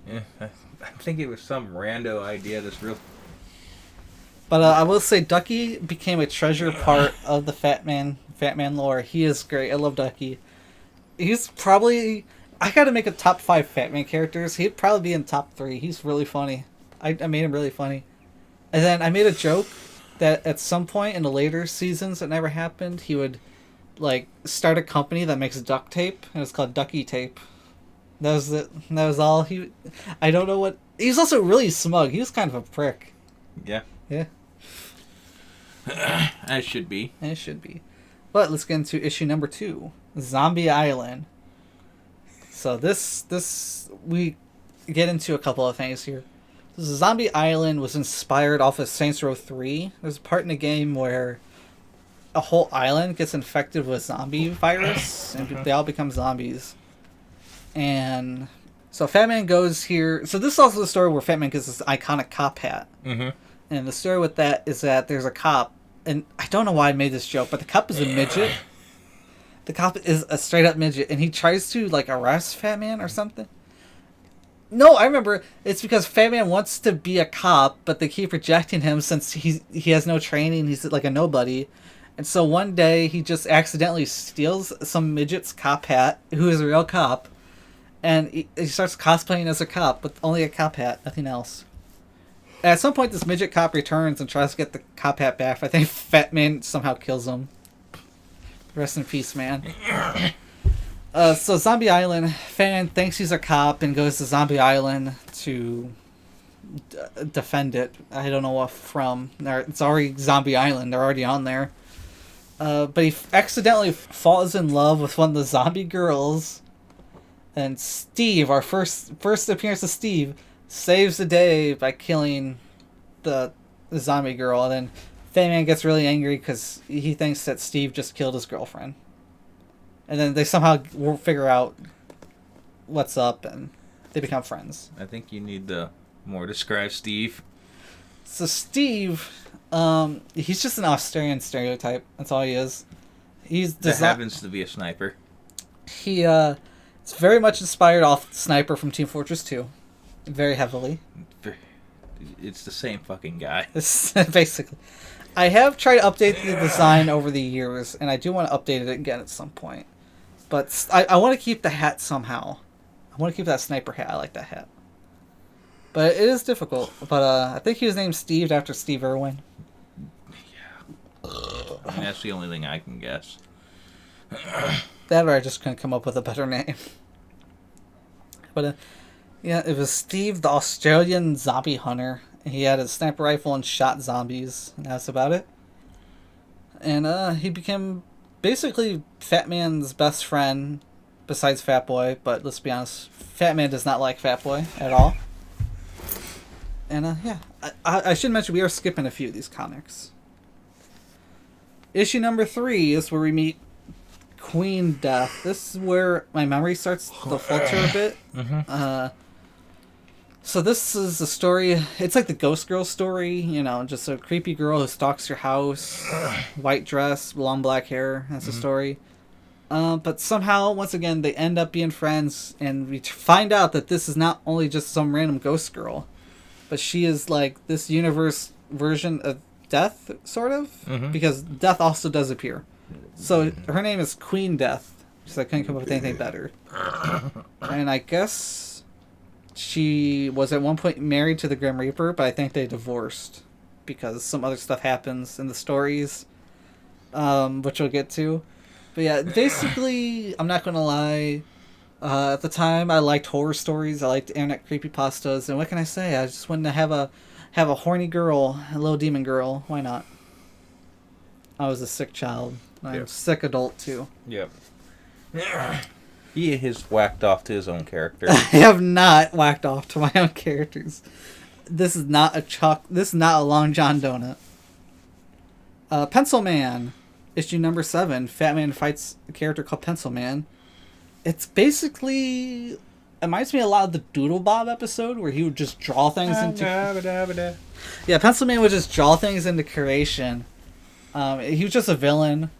Yeah, I think it was some rando idea that's real... But I will say Ducky became a treasure part of the Fat Man lore. He is great. I love Ducky. He's probably... I gotta make a top 5 Fat Man characters. He'd probably be in top 3. He's really funny. I made him really funny. And then I made a joke that at some point in the later seasons that never happened, he would like start a company that makes duct tape, and it's called Ducky Tape. That was it. That was all he... I don't know what... He was also really smug. He was kind of a prick. Yeah. Yeah. As should be. It should be. But let's get into issue number 2, Zombie Island. So this we get into a couple of things here. Zombie Island was inspired off of Saints Row 3. There's a part in the game where a whole island gets infected with zombie virus, and they all become zombies. And so Fat Man goes here. So this is also the story where Fat Man gets this iconic cop hat. Mm-hmm. And the story with that is that there's a cop, and I don't know why I made this joke, but the cop is a midget. The cop is a straight up midget, and he tries to like arrest Fat Man or something. No, I remember. It's because Fat Man wants to be a cop, but they keep rejecting him since he has no training. He's like a nobody. And so one day he just accidentally steals some midget's cop hat, who is a real cop, and he starts cosplaying as a cop with only a cop hat, nothing else. At some point, this midget cop returns and tries to get the cop hat back. I think Fat Man somehow kills him. Rest in peace, man. So Zombie Island, Fat Man thinks he's a cop and goes to Zombie Island to defend it. I don't know what from. It's already Zombie Island. They're already on there. But he accidentally falls in love with one of the zombie girls. And Steve, our first appearance of Steve, saves the day by killing the zombie girl. And then Fat Man gets really angry because he thinks that Steve just killed his girlfriend. And then they somehow figure out what's up, and they become friends. I think you need to more describe Steve. So Steve, he's just an Australian stereotype. That's all he is. That happens to be a sniper. He it's very much inspired off Sniper from Team Fortress 2. Very heavily. It's the same fucking guy. Basically. I have tried to update the design over the years, and I do want to update it again at some point. But I want to keep the hat somehow. I want to keep that sniper hat. I like that hat. But it is difficult. But I think he was named Steve after Steve Irwin. I mean, that's the only thing I can guess. That or I just couldn't come up with a better name. But yeah, it was Steve, the Australian zombie hunter. He had a sniper rifle and shot zombies, and that's about it. And he became basically Fat Man's best friend, besides Fat Boy. But let's be honest, Fat Man does not like Fat Boy at all. And yeah, I should mention we are skipping a few of these comics. Issue number 3 is where we meet Queen Death. This is where my memory starts to falter a bit. So this is a story, it's like the Ghost Girl story, you know, just a creepy girl who stalks your house, white dress, long black hair, that's the story. But somehow, once again, they end up being friends, and we find out that this is not only just some random ghost girl, but she is like this universe version of Death, sort of, because Death also does appear. So her name is Queen Death, because I couldn't come up with anything better. And I guess she was at one point married to the Grim Reaper, but I think they divorced because some other stuff happens in the stories, which we'll get to. But yeah, basically, I'm not gonna lie. At the time, I liked horror stories. I liked internet creepypastas, and what can I say? I just wanted to have a horny girl, a little demon girl. Why not? I was a sick child. I'm a sick adult too. Yep. He has whacked off to his own character. I have not whacked off to my own characters. This is not This is not a Long John Donut. Pencil Man, issue number 7. Fat Man fights a character called Pencil Man. It's basically it reminds me a lot of the Doodle Bob episode where he would just draw things into. Yeah, Pencil Man would just draw things into creation. He was just a villain.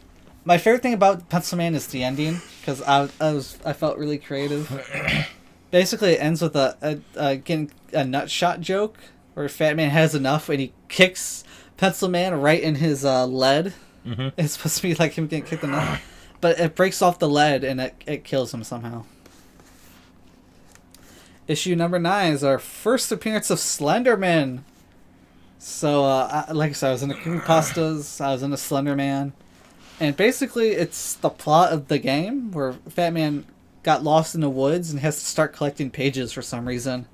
My favorite thing about Pencil Man is the ending, because I felt really creative. Basically, it ends with getting a nut shot joke, where Fat Man has enough and he kicks Pencil Man right in his lead. It's supposed to be like him getting kicked in the nut, but it breaks off the lead and it kills him somehow. Issue number 9 is our first appearance of Slenderman. So, like I said, I was in the creepypastas, I was in the Slenderman. And basically, it's the plot of the game where Fat Man got lost in the woods and has to start collecting pages for some reason.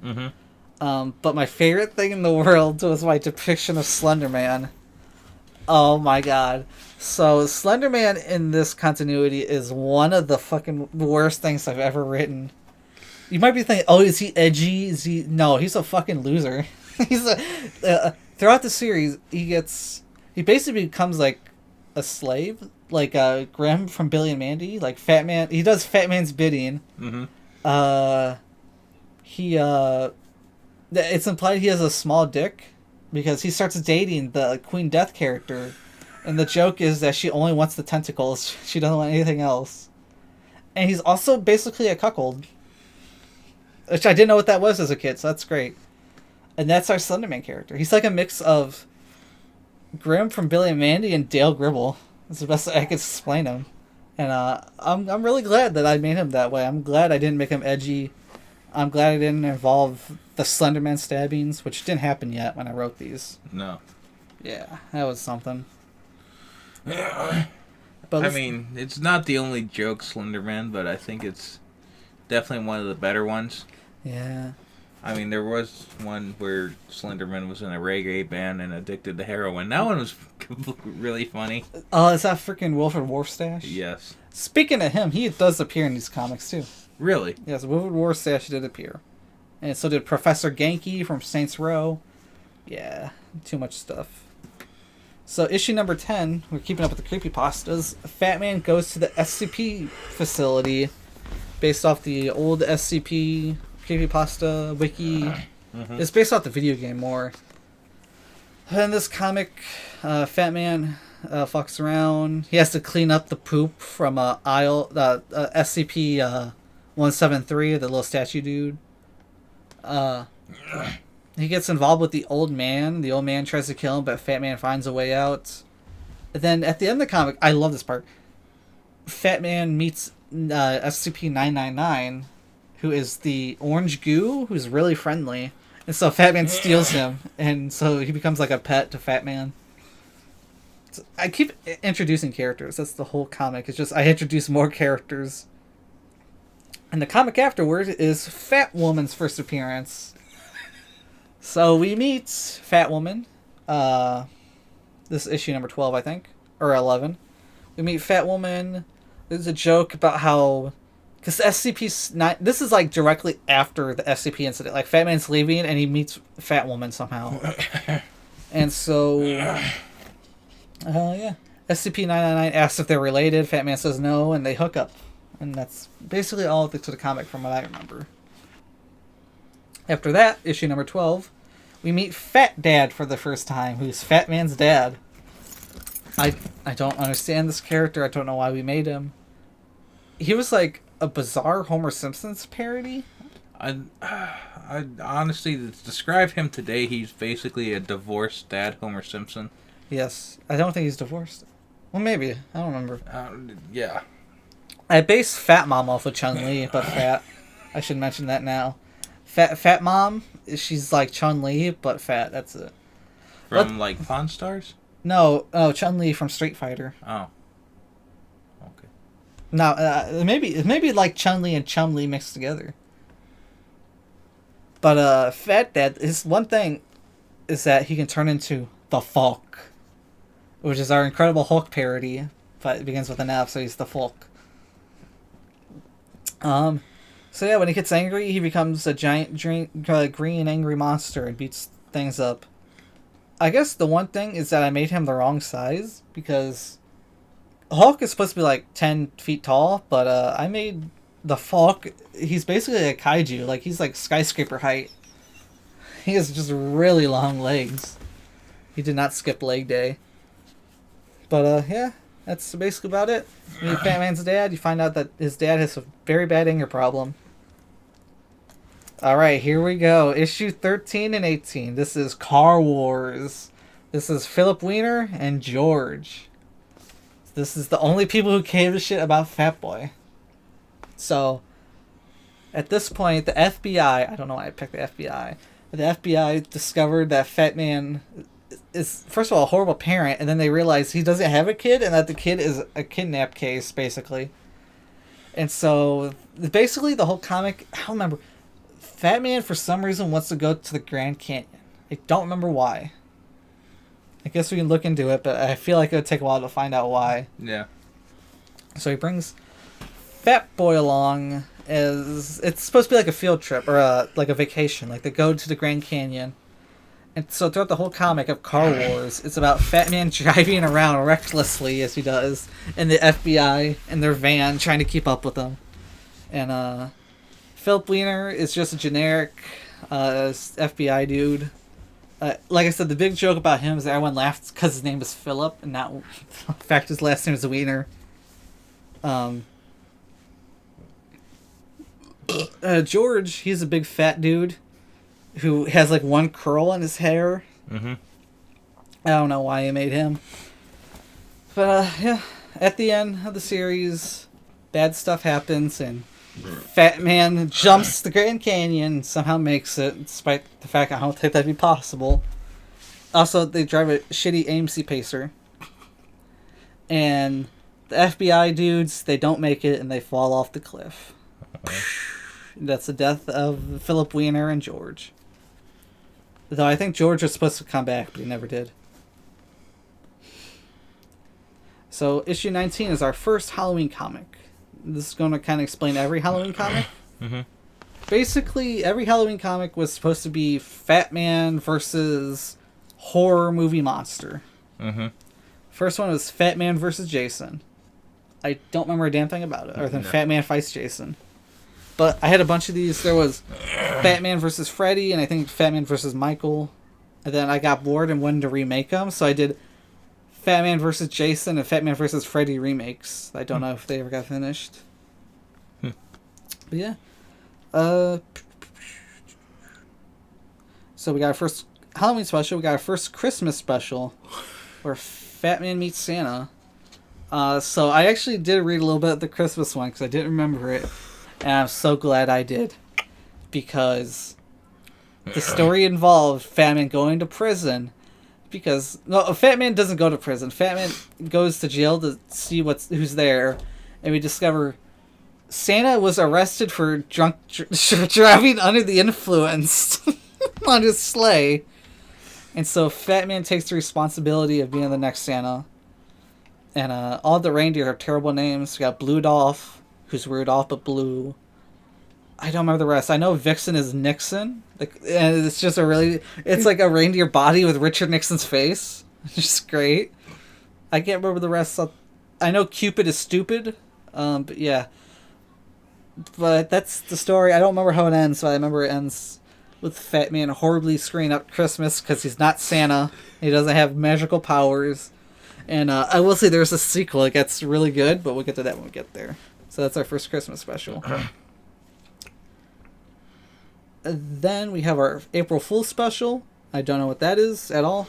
But my favorite thing in the world was my depiction of Slenderman. Oh my god. So, Slenderman in this continuity is one of the fucking worst things I've ever written. You might be thinking, oh, is he edgy? No, he's a fucking loser. Throughout the series, he basically becomes like a slave, like Grim from Billy and Mandy, like Fat Man. He does Fat Man's bidding. It's implied he has a small dick because he starts dating the Queen Death character, and the joke is that she only wants the tentacles. She doesn't want anything else. And he's also basically a cuckold, which I didn't know what that was as a kid, so that's great. And that's our Slenderman character. He's like a mix of Grim from Billy and Mandy and Dale Gribble. That's the best I could explain him. And I'm really glad that I made him that way. I'm glad I didn't make him edgy. I'm glad I didn't involve the Slenderman stabbings, which didn't happen yet when I wrote these. No. Yeah, that was something. But I mean, it's not the only joke Slenderman, but I think it's definitely one of the better ones. Yeah. I mean, there was one where Slenderman was in a reggae band and addicted to heroin. That one was really funny. Oh, is that freaking Wilford Warstash? Yes. Speaking of him, he does appear in these comics too. Really? Yes, Wilford Warstash did appear. And so did Professor Genki from Saints Row. Yeah, too much stuff. So issue number 10, we're keeping up with the creepypastas. Fat Man goes to the SCP facility based off the old SCP creepypasta wiki. It's based off the video game more. In this comic, Fat Man fucks around. He has to clean up the poop from SCP 173, the little statue dude. He gets involved with the old man. The old man tries to kill him, but Fat Man finds a way out. And then at the end of the comic, I love this part. Fat Man meets SCP-999, who is the orange goo, who's really friendly. And so Fat Man steals him, and so he becomes like a pet to Fat Man. So I keep introducing characters. That's the whole comic. It's just I introduce more characters. And the comic afterward is Fat Woman's first appearance. So we meet Fat Woman. This is issue number 12, I think. Or 11. We meet Fat Woman. There's a joke about how... Because SCP-9... This is like directly after the SCP incident. Like Fat Man's leaving and he meets Fat Woman somehow. And so... yeah. SCP-999 asks if they're related. Fat Man says no, and they hook up. And that's basically all to the comic from what I remember. After that, issue number 12, we meet Fat Dad for the first time, who's Fat Man's dad. I don't understand this character. I don't know why we made him. He was like a bizarre Homer Simpson's parody. I honestly, to describe him today, he's basically a divorced dad, Homer Simpson. Yes. I don't think he's divorced. Well, maybe. I don't remember. Yeah. I base Fat Mom off of Chun-Li, but fat. I should mention that now. Fat Mom, she's like Chun-Li, but fat. That's it. From, like, Pawn Stars? No, Chun-Li from Street Fighter. Oh. Okay. No, maybe like Chun-Li and Chum-Li mixed together. But Fat Dad, his one thing is that he can turn into the Hulk, which is our Incredible Hulk parody, but it begins with an F, so he's the Hulk. So yeah, when he gets angry, he becomes a giant green angry monster and beats things up. I guess the one thing is that I made him the wrong size, because Hulk is supposed to be like 10 feet tall, but I made the Hulk, he's basically a kaiju, like he's like skyscraper height. He has just really long legs. He did not skip leg day. But yeah, that's basically about it. You meet Fat Man's dad, you find out that his dad has a very bad anger problem. Alright, here we go. Issue 13 and 18. This is Car Wars. This is Philip Wiener and George. This is the only people who gave a shit about Fat Boy. So, at this point, the FBI... I don't know why I picked the FBI. But the FBI discovered that Fat Man is, first of all, a horrible parent, and then they realize he doesn't have a kid, and that the kid is a kidnap case, basically. And so, basically, the whole comic... I don't remember... Fat Man, for some reason, wants to go to the Grand Canyon. I don't remember why. I guess we can look into it, but I feel like it would take a while to find out why. Yeah. So he brings Fat Boy along as... It's supposed to be like a field trip, or like a vacation. Like, they go to the Grand Canyon. And so throughout the whole comic of Car Wars, it's about Fat Man driving around recklessly, as he does, and the FBI in their van trying to keep up with him. And, Philip Wiener is just a generic FBI dude. Like I said, the big joke about him is that everyone laughs because his name is Philip, and not... In fact, his last name is Wiener. George, he's a big fat dude who has like one curl in his hair. Mm-hmm. I don't know why he made him. But, yeah. At the end of the series, bad stuff happens, and Fat Man jumps the Grand Canyon and somehow makes it, despite the fact I don't think that'd be possible. Also, they drive a shitty AMC Pacer. And the FBI dudes, they don't make it and they fall off the cliff. That's the death of Philip Wiener and George. Though I think George was supposed to come back, but he never did. So, issue 19 is our first Halloween comic. This is going to kind of explain every Halloween comic. Mm-hmm. Basically, every Halloween comic was supposed to be Fat Man versus horror movie monster. Mm-hmm. First one was Fat Man versus Jason. I don't remember a damn thing about it, other than Fat Man fights Jason. But I had a bunch of these. There was Fat Man versus Freddy, and I think Fat Man versus Michael. And then I got bored and wanted to remake them, so I did Fat Man vs. Jason and Fat Man vs. Freddy remakes. I don't know if they ever got finished. But yeah. So we got our first Halloween special. We got our first Christmas special where Fat Man meets Santa. So I actually did read a little bit of the Christmas one because I didn't remember it, and I'm so glad I did, because the story involved Fat Man going to prison. Because no, Fat Man doesn't go to prison. Fat Man goes to jail to see who's there, and we discover Santa was arrested for driving under the influence on his sleigh. And so Fat Man takes the responsibility of being the next Santa. And all the reindeer have terrible names. We got Blue Dolph, who's Rudolph but blue. I don't remember the rest. I know Vixen is Nixon. And it's just it's like a reindeer body with Richard Nixon's face. It's just great. I can't remember the rest. I know Cupid is stupid. But yeah. But that's the story. I don't remember how it ends, but I remember it ends with Fat Man horribly screwing up Christmas because he's not Santa. He doesn't have magical powers. And I will say there's a sequel. It gets really good, but we'll get to that when we get there. So that's our first Christmas special. Then we have our April Fool's special. I don't know what that is at all.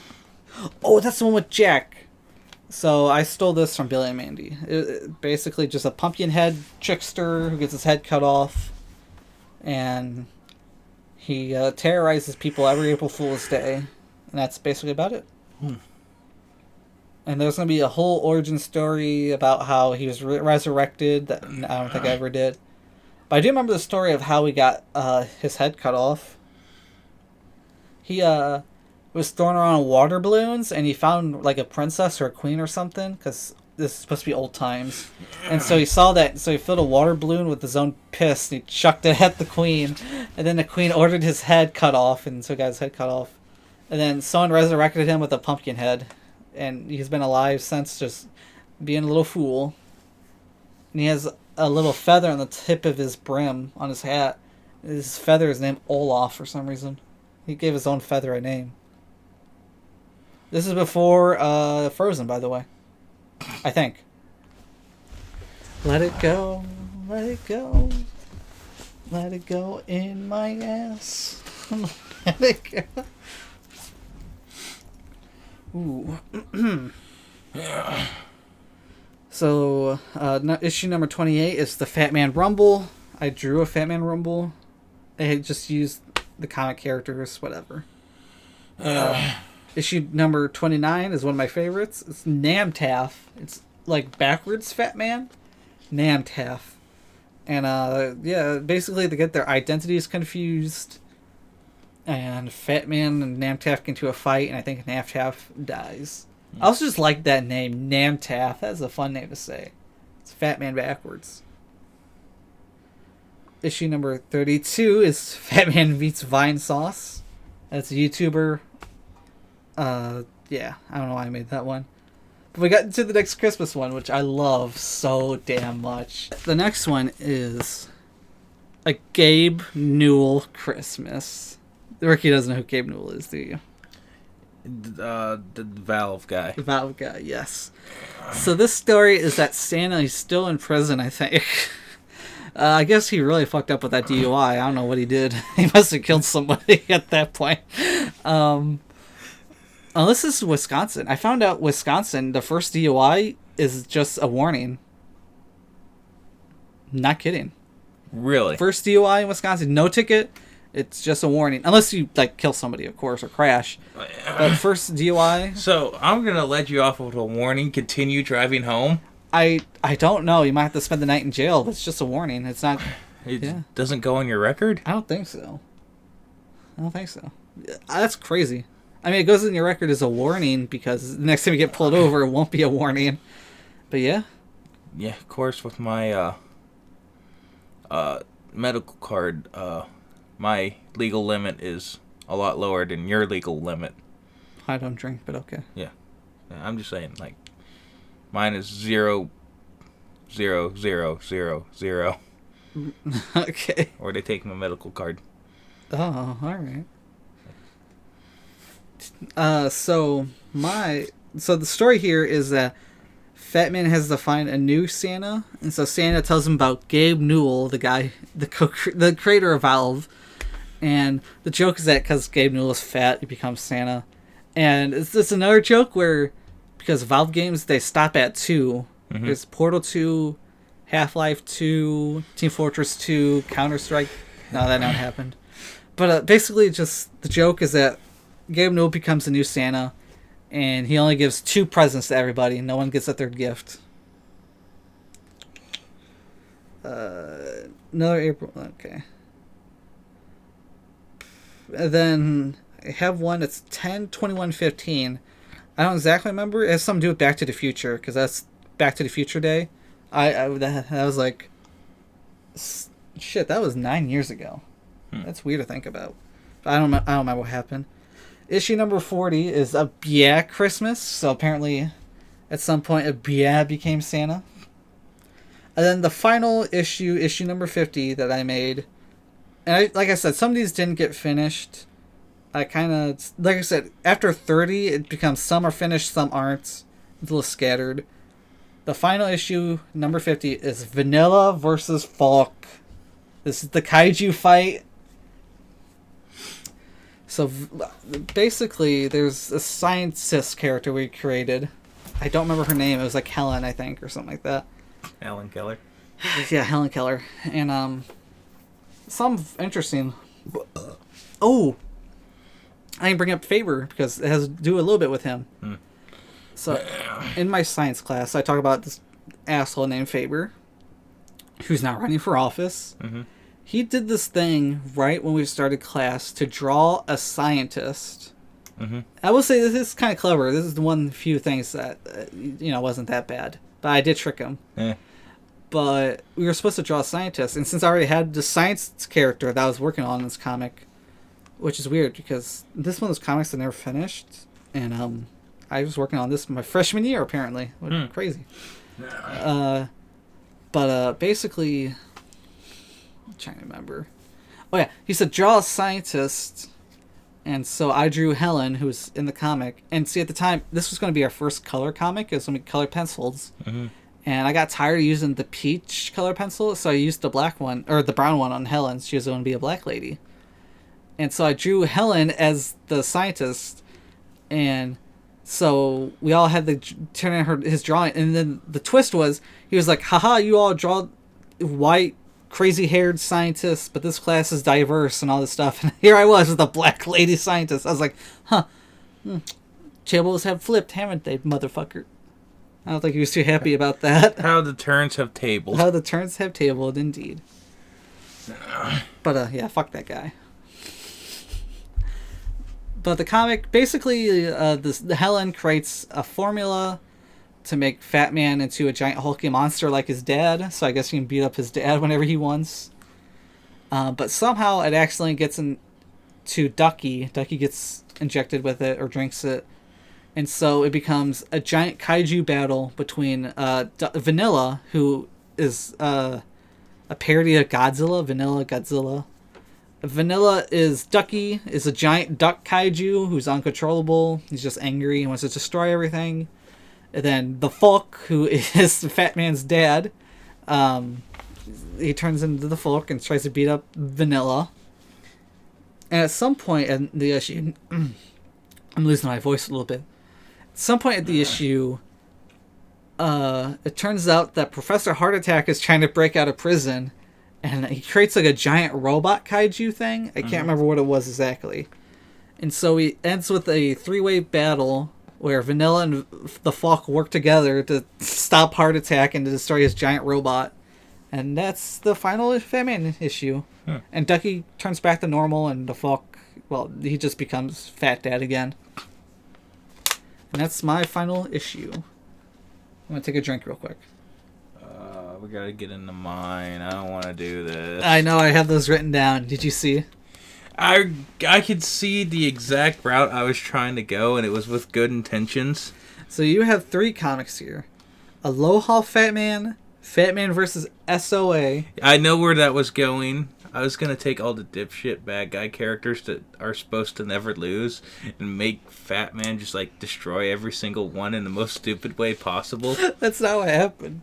Oh, that's the one with Jack. So I stole this from Billy and Mandy. Basically just a pumpkin head trickster who gets his head cut off. And he terrorizes people every April Fool's Day. And that's basically about it. And there's going to be a whole origin story about how he was resurrected. That I don't think I ever did. But I do remember the story of how he got his head cut off. He was throwing around water balloons, and he found like a princess or a queen or something, because this is supposed to be old times. And so he saw that, so he filled a water balloon with his own piss, and he chucked it at the queen. And then the queen ordered his head cut off, and so he got his head cut off. And then someone resurrected him with a pumpkin head. And he's been alive since, just being a little fool. And he has a little feather on the tip of his brim on his hat. His feather is named Olaf for some reason. He gave his own feather a name. This is before Frozen, by the way. I think. Let it go, let it go. Let it go in my ass. Let it go. Ooh. So, issue number 28 is the Fat Man Rumble. I drew a Fat Man Rumble. I just used the comic characters, whatever. Issue number 29 is one of my favorites. It's Namtaff. It's like backwards Fat Man. Namtaff. And, yeah, basically they get their identities confused. And Fat Man and Namtaff get into a fight, and I think Namtaff dies. I also just like that name, Namtaff. That's a fun name to say. It's Fat Man backwards. Issue number 32 is Fat Man Meets Vine Sauce. That's a YouTuber. Yeah, I don't know why I made that one. But we got into the next Christmas one, which I love so damn much. The next one is a Gabe Newell Christmas. Ricky doesn't know who Gabe Newell is, do you? The Valve guy. The Valve guy, yes. So this story is that Santa is still in prison, I think. I guess he really fucked up with that DUI. I don't know what he did. He must have killed somebody at that point. Unless this is Wisconsin. I found out Wisconsin, the first DUI is just a warning. Not kidding. Really? First DUI in Wisconsin, no ticket. It's just a warning. Unless you, like, kill somebody, of course, or crash. But first DUI... So, I'm going to let you off with a warning. Continue driving home. I don't know. You might have to spend the night in jail, but it's just a warning. It's not... It doesn't go on your record? I don't think so. That's crazy. I mean, it goes in your record as a warning, because the next time you get pulled over, it won't be a warning. But yeah. Yeah, of course, with my medical card... my legal limit is a lot lower than your legal limit. I don't drink, but okay. Yeah. I'm just saying, like, mine is 0, 0, 0, 0, 0. Okay. Or they take my medical card. Oh, alright. So the story here is that Fat Man has to find a new Santa, and so Santa tells him about Gabe Newell, the guy, the creator of Valve. And the joke is that because Gabe Newell is fat, he becomes Santa. And it's another joke where, because Valve games, they stop at 2. Mhm. There's Portal 2, Half-Life 2, Team Fortress 2, Counter-Strike. No, that never happened. But basically, just the joke is that Gabe Newell becomes the new Santa, and he only gives 2 presents to everybody. No one gets a third gift. Another April. Okay. And then I have one that's 10/21/15. I don't exactly remember. It has something to do with Back to the Future, because that's Back to the Future Day. That was like, shit, that was 9 years ago. That's weird to think about. I don't remember what happened. Issue number 40 is a Bia Christmas. So apparently, at some point, a Bia became Santa. And then the final issue number 50 that I made, and like I said, some of these didn't get finished. Like I said, after 30, it becomes some are finished, some aren't. It's a little scattered. The final issue, number 50, is Vanilla versus Falk. This is the kaiju fight. So basically, there's a scientist character we created. I don't remember her name. It was like Helen, I think, or something like that. Alan Keller. Yeah, Helen Keller. And some interesting. Oh, I didn't bring up Faber because it has to do a little bit with him. So, in my science class, I talk about this asshole named Faber, who's now running for office. Mm-hmm. He did this thing right when we started class to draw a scientist. Mm-hmm. I will say this is kind of clever. This is the one few things that wasn't that bad, but I did trick him. But we were supposed to draw a scientist, and since I already had the science character that I was working on in this comic, which is weird because this one of those comics I never finished, and I was working on this my freshman year apparently. Crazy. But basically, I'm trying to remember. Oh yeah, he said draw a scientist, and so I drew Helen, who was in the comic. And see, at the time, this was going to be our first color comic. It was going to be colored pencils. Mm-hmm. And I got tired of using the peach color pencil, so I used the black one, or the brown one on Helen. She was going to be a black lady. And so I drew Helen as the scientist, and so we all had to turn in his drawing. And then the twist was, he was like, haha, you all draw white, crazy-haired scientists, but this class is diverse and all this stuff. And here I was with a black lady scientist. I was like, tables have flipped, haven't they, motherfucker? I don't think he was too happy about that. How the turns have tabled. How the turns have tabled, indeed. But, yeah, fuck that guy. But the comic, basically, the Helen creates a formula to make Fat Man into a giant hulking monster like his dad. So I guess he can beat up his dad whenever he wants. But somehow it accidentally gets into Ducky. Ducky gets injected with it or drinks it. And so it becomes a giant kaiju battle between Vanilla, who is a parody of Godzilla. Vanilla Godzilla. Vanilla is Ducky, is a giant duck kaiju who's uncontrollable. He's just angry and wants to destroy everything. And then the Fulk, who is the Fat Man's dad, he turns into the Fulk and tries to beat up Vanilla. And at some point in the issue, I'm losing my voice a little bit. At some point in the issue, it turns out that Professor Heart Attack is trying to break out of prison, and he creates like a giant robot kaiju thing. I can't remember what it was exactly. And so he ends with a 3-way battle where Vanilla and the Falk work together to stop Heart Attack and to destroy his giant robot. And that's the final Fat Man issue. And Ducky turns back to normal, and the Falk, well, he just becomes Fat Dad again. And that's my final issue. I'm going to take a drink real quick. We gotta get into mine. I don't want to do this. I know, I have those written down. Did you see? I could see the exact route I was trying to go, and it was with good intentions. So you have 3 comics here. Aloha Fat Man versus SOA. I know where that was going. I was going to take all the dipshit bad guy characters that are supposed to never lose and make Fat Man just, like, destroy every single one in the most stupid way possible. That's not what happened.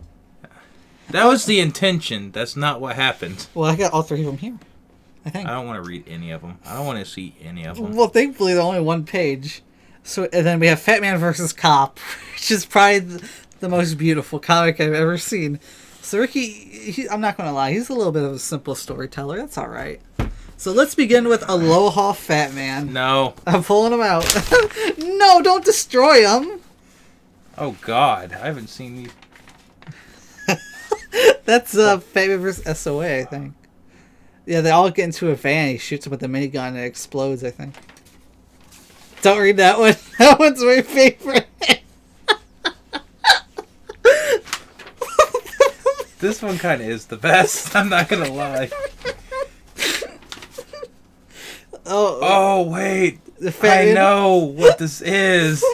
That was the intention. That's not what happened. Well, I got all 3 of them here, I think. I don't want to read any of them. I don't want to see any of them. Well, thankfully, they're only one page. So, and then we have Fat Man versus Cop, which is probably the most beautiful comic I've ever seen. So Ricky, I'm not going to lie, he's a little bit of a simple storyteller. That's all right. So let's begin with Aloha Fat Man. No. I'm pulling him out. No, don't destroy him. Oh, God. I haven't seen these. That's Fat Man vs. SOA, I think. Yeah, they all get into a van. He shoots him with a minigun and it explodes, I think. Don't read that one. That one's my favorite. This one kind of is the best. I'm not going to lie. Oh, wait. I know what this is.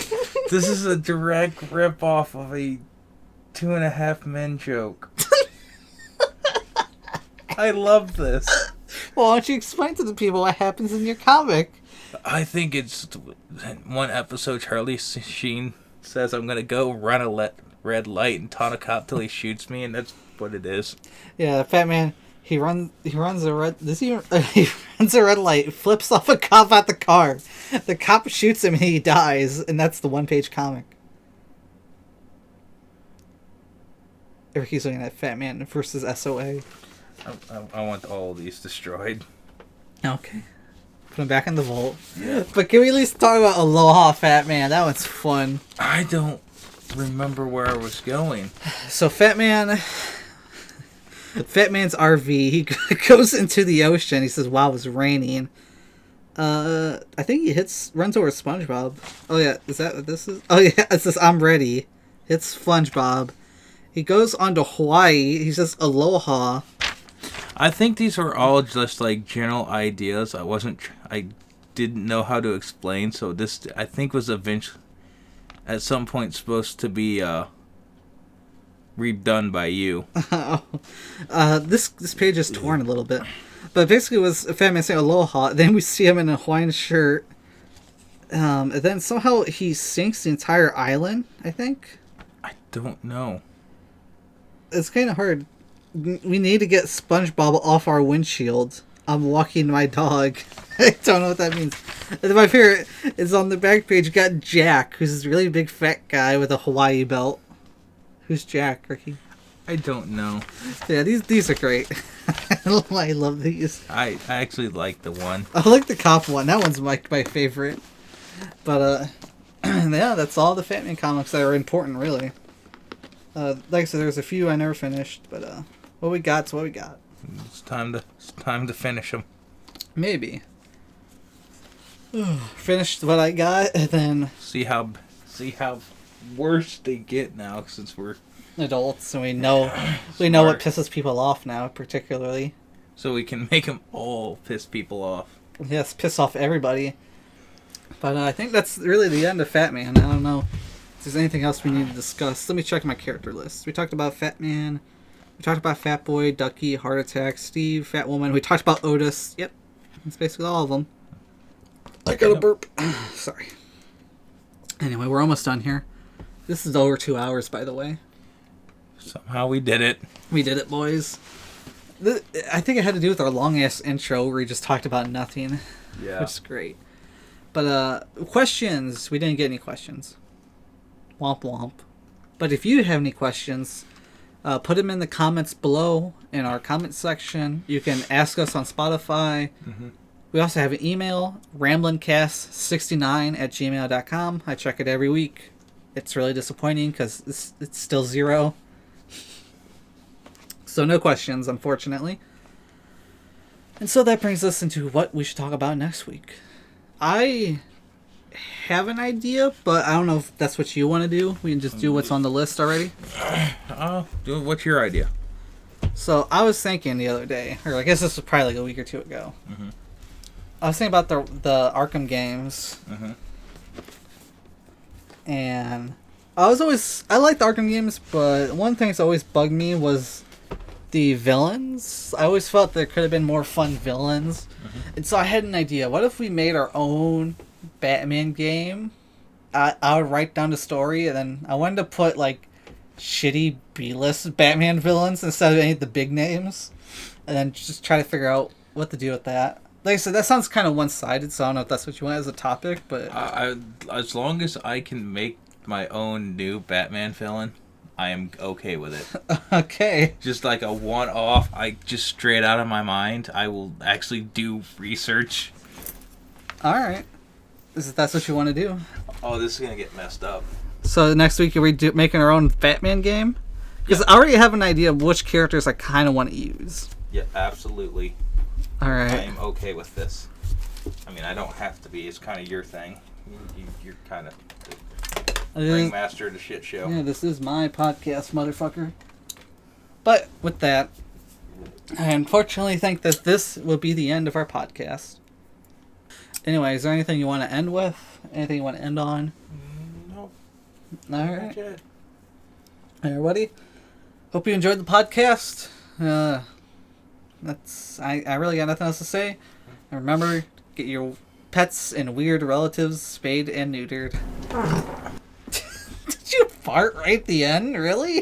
This is a direct rip-off of a 2.5 Men joke. I love this. Well, why don't you explain to the people what happens in your comic? I think it's one episode Charlie Sheen says, I'm going to go run a red light and taunt a cop till he shoots me, and that's what it is. Yeah, Fat Man, he runs a red... he runs a red light, flips off a cop out the car. The cop shoots him and he dies, and that's the one-page comic. Ricky's looking at Fat Man versus SOA. I want all of these destroyed. Okay. Put them back in the vault. Yeah. But can we at least talk about Aloha Fat Man? That one's fun. I don't remember where I was going. So Fat Man's RV, he goes into the ocean. He says, wow, it's raining. I think he runs over SpongeBob. Oh yeah, is that what this is? Oh yeah, it says, I'm ready. Hits SpongeBob. He goes on to Hawaii. He says, aloha. I think these were all just like general ideas. I didn't know how to explain, so this I think was eventually at some point supposed to be redone by you. This page is torn a little bit, but basically it was Fat Man saying aloha. Then we see him in a Hawaiian shirt, and then somehow he sinks the entire island. I think. I don't know. It's kind of hard. We need to get SpongeBob off our windshield. I'm walking my dog. I don't know what that means. And my favorite is on the back page. You got Jack, who's this really big fat guy with a Hawaii belt. Who's Jack, Ricky? I don't know. Yeah, these are great. I love these. I actually like the one. I like the cop one. That one's my favorite. But yeah, that's all the Fat Man comics that are important, really. Like I said, there's a few I never finished, but what we got's what we got. It's time to finish them. Maybe. Finished what I got, and then see how worse they get now since we're adults, and we know what pisses people off now, particularly. So we can make them all piss people off. Yes, piss off everybody. But I think that's really the end of Fat Man. I don't know if there's anything else we need to discuss. Let me check my character list. We talked about Fat Man. We talked about Fat Boy, Ducky, Heart Attack, Steve, Fat Woman. We talked about Otis. Yep. That's basically all of them. I got a burp. Sorry. Anyway, we're almost done here. This is over 2 hours, by the way. Somehow we did it. We did it, boys. I think it had to do with our long-ass intro where we just talked about nothing. Yeah. Which is great. But, questions. We didn't get any questions. Womp womp. But if you have any questions, put them in the comments below in our comment section. You can ask us on Spotify. Mm-hmm. We also have an email, ramblincast69@gmail.com. I check it every week. It's really disappointing because it's still 0. So no questions, unfortunately. And so that brings us into what we should talk about next week. I have an idea, but I don't know if that's what you want to do. We can just do what's on the list already. What's your idea? So I was thinking the other day, or I guess this was probably like a week or two ago. Mm-hmm. I was thinking about the Arkham games. Mm-hmm. And I liked the Arkham games, but one thing that's always bugged me was the villains. I always felt there could have been more fun villains. Mm-hmm. And so I had an idea. What if we made our own Batman game? I would write down the story, and then I wanted to put like shitty B-list Batman villains instead of any of the big names, and then just try to figure out what to do with that. Like I said, that sounds kind of one-sided, so I don't know if that's what you want as a topic, but as long as I can make my own new Batman villain, I am okay with it. Okay. Just like a one-off, just straight out of my mind, I will actually do research. All right. That's what you want to do. Oh, this is gonna get messed up. So next week, are we making our own Batman game? Because I already have an idea of which characters I kind of want to use. Yeah, absolutely. All right. I am okay with this. I mean, I don't have to be. It's kind of your thing. You're kind of the ringmaster of the shit show. Yeah, this is my podcast, motherfucker. But with that, I unfortunately think that this will be the end of our podcast. Anyway, is there anything you want to end with? Anything you want to end on? Nope. All right. Everybody, hope you enjoyed the podcast. I really got nothing else to say. And remember, get your pets and weird relatives spayed and neutered. Did you fart right at the end? Really?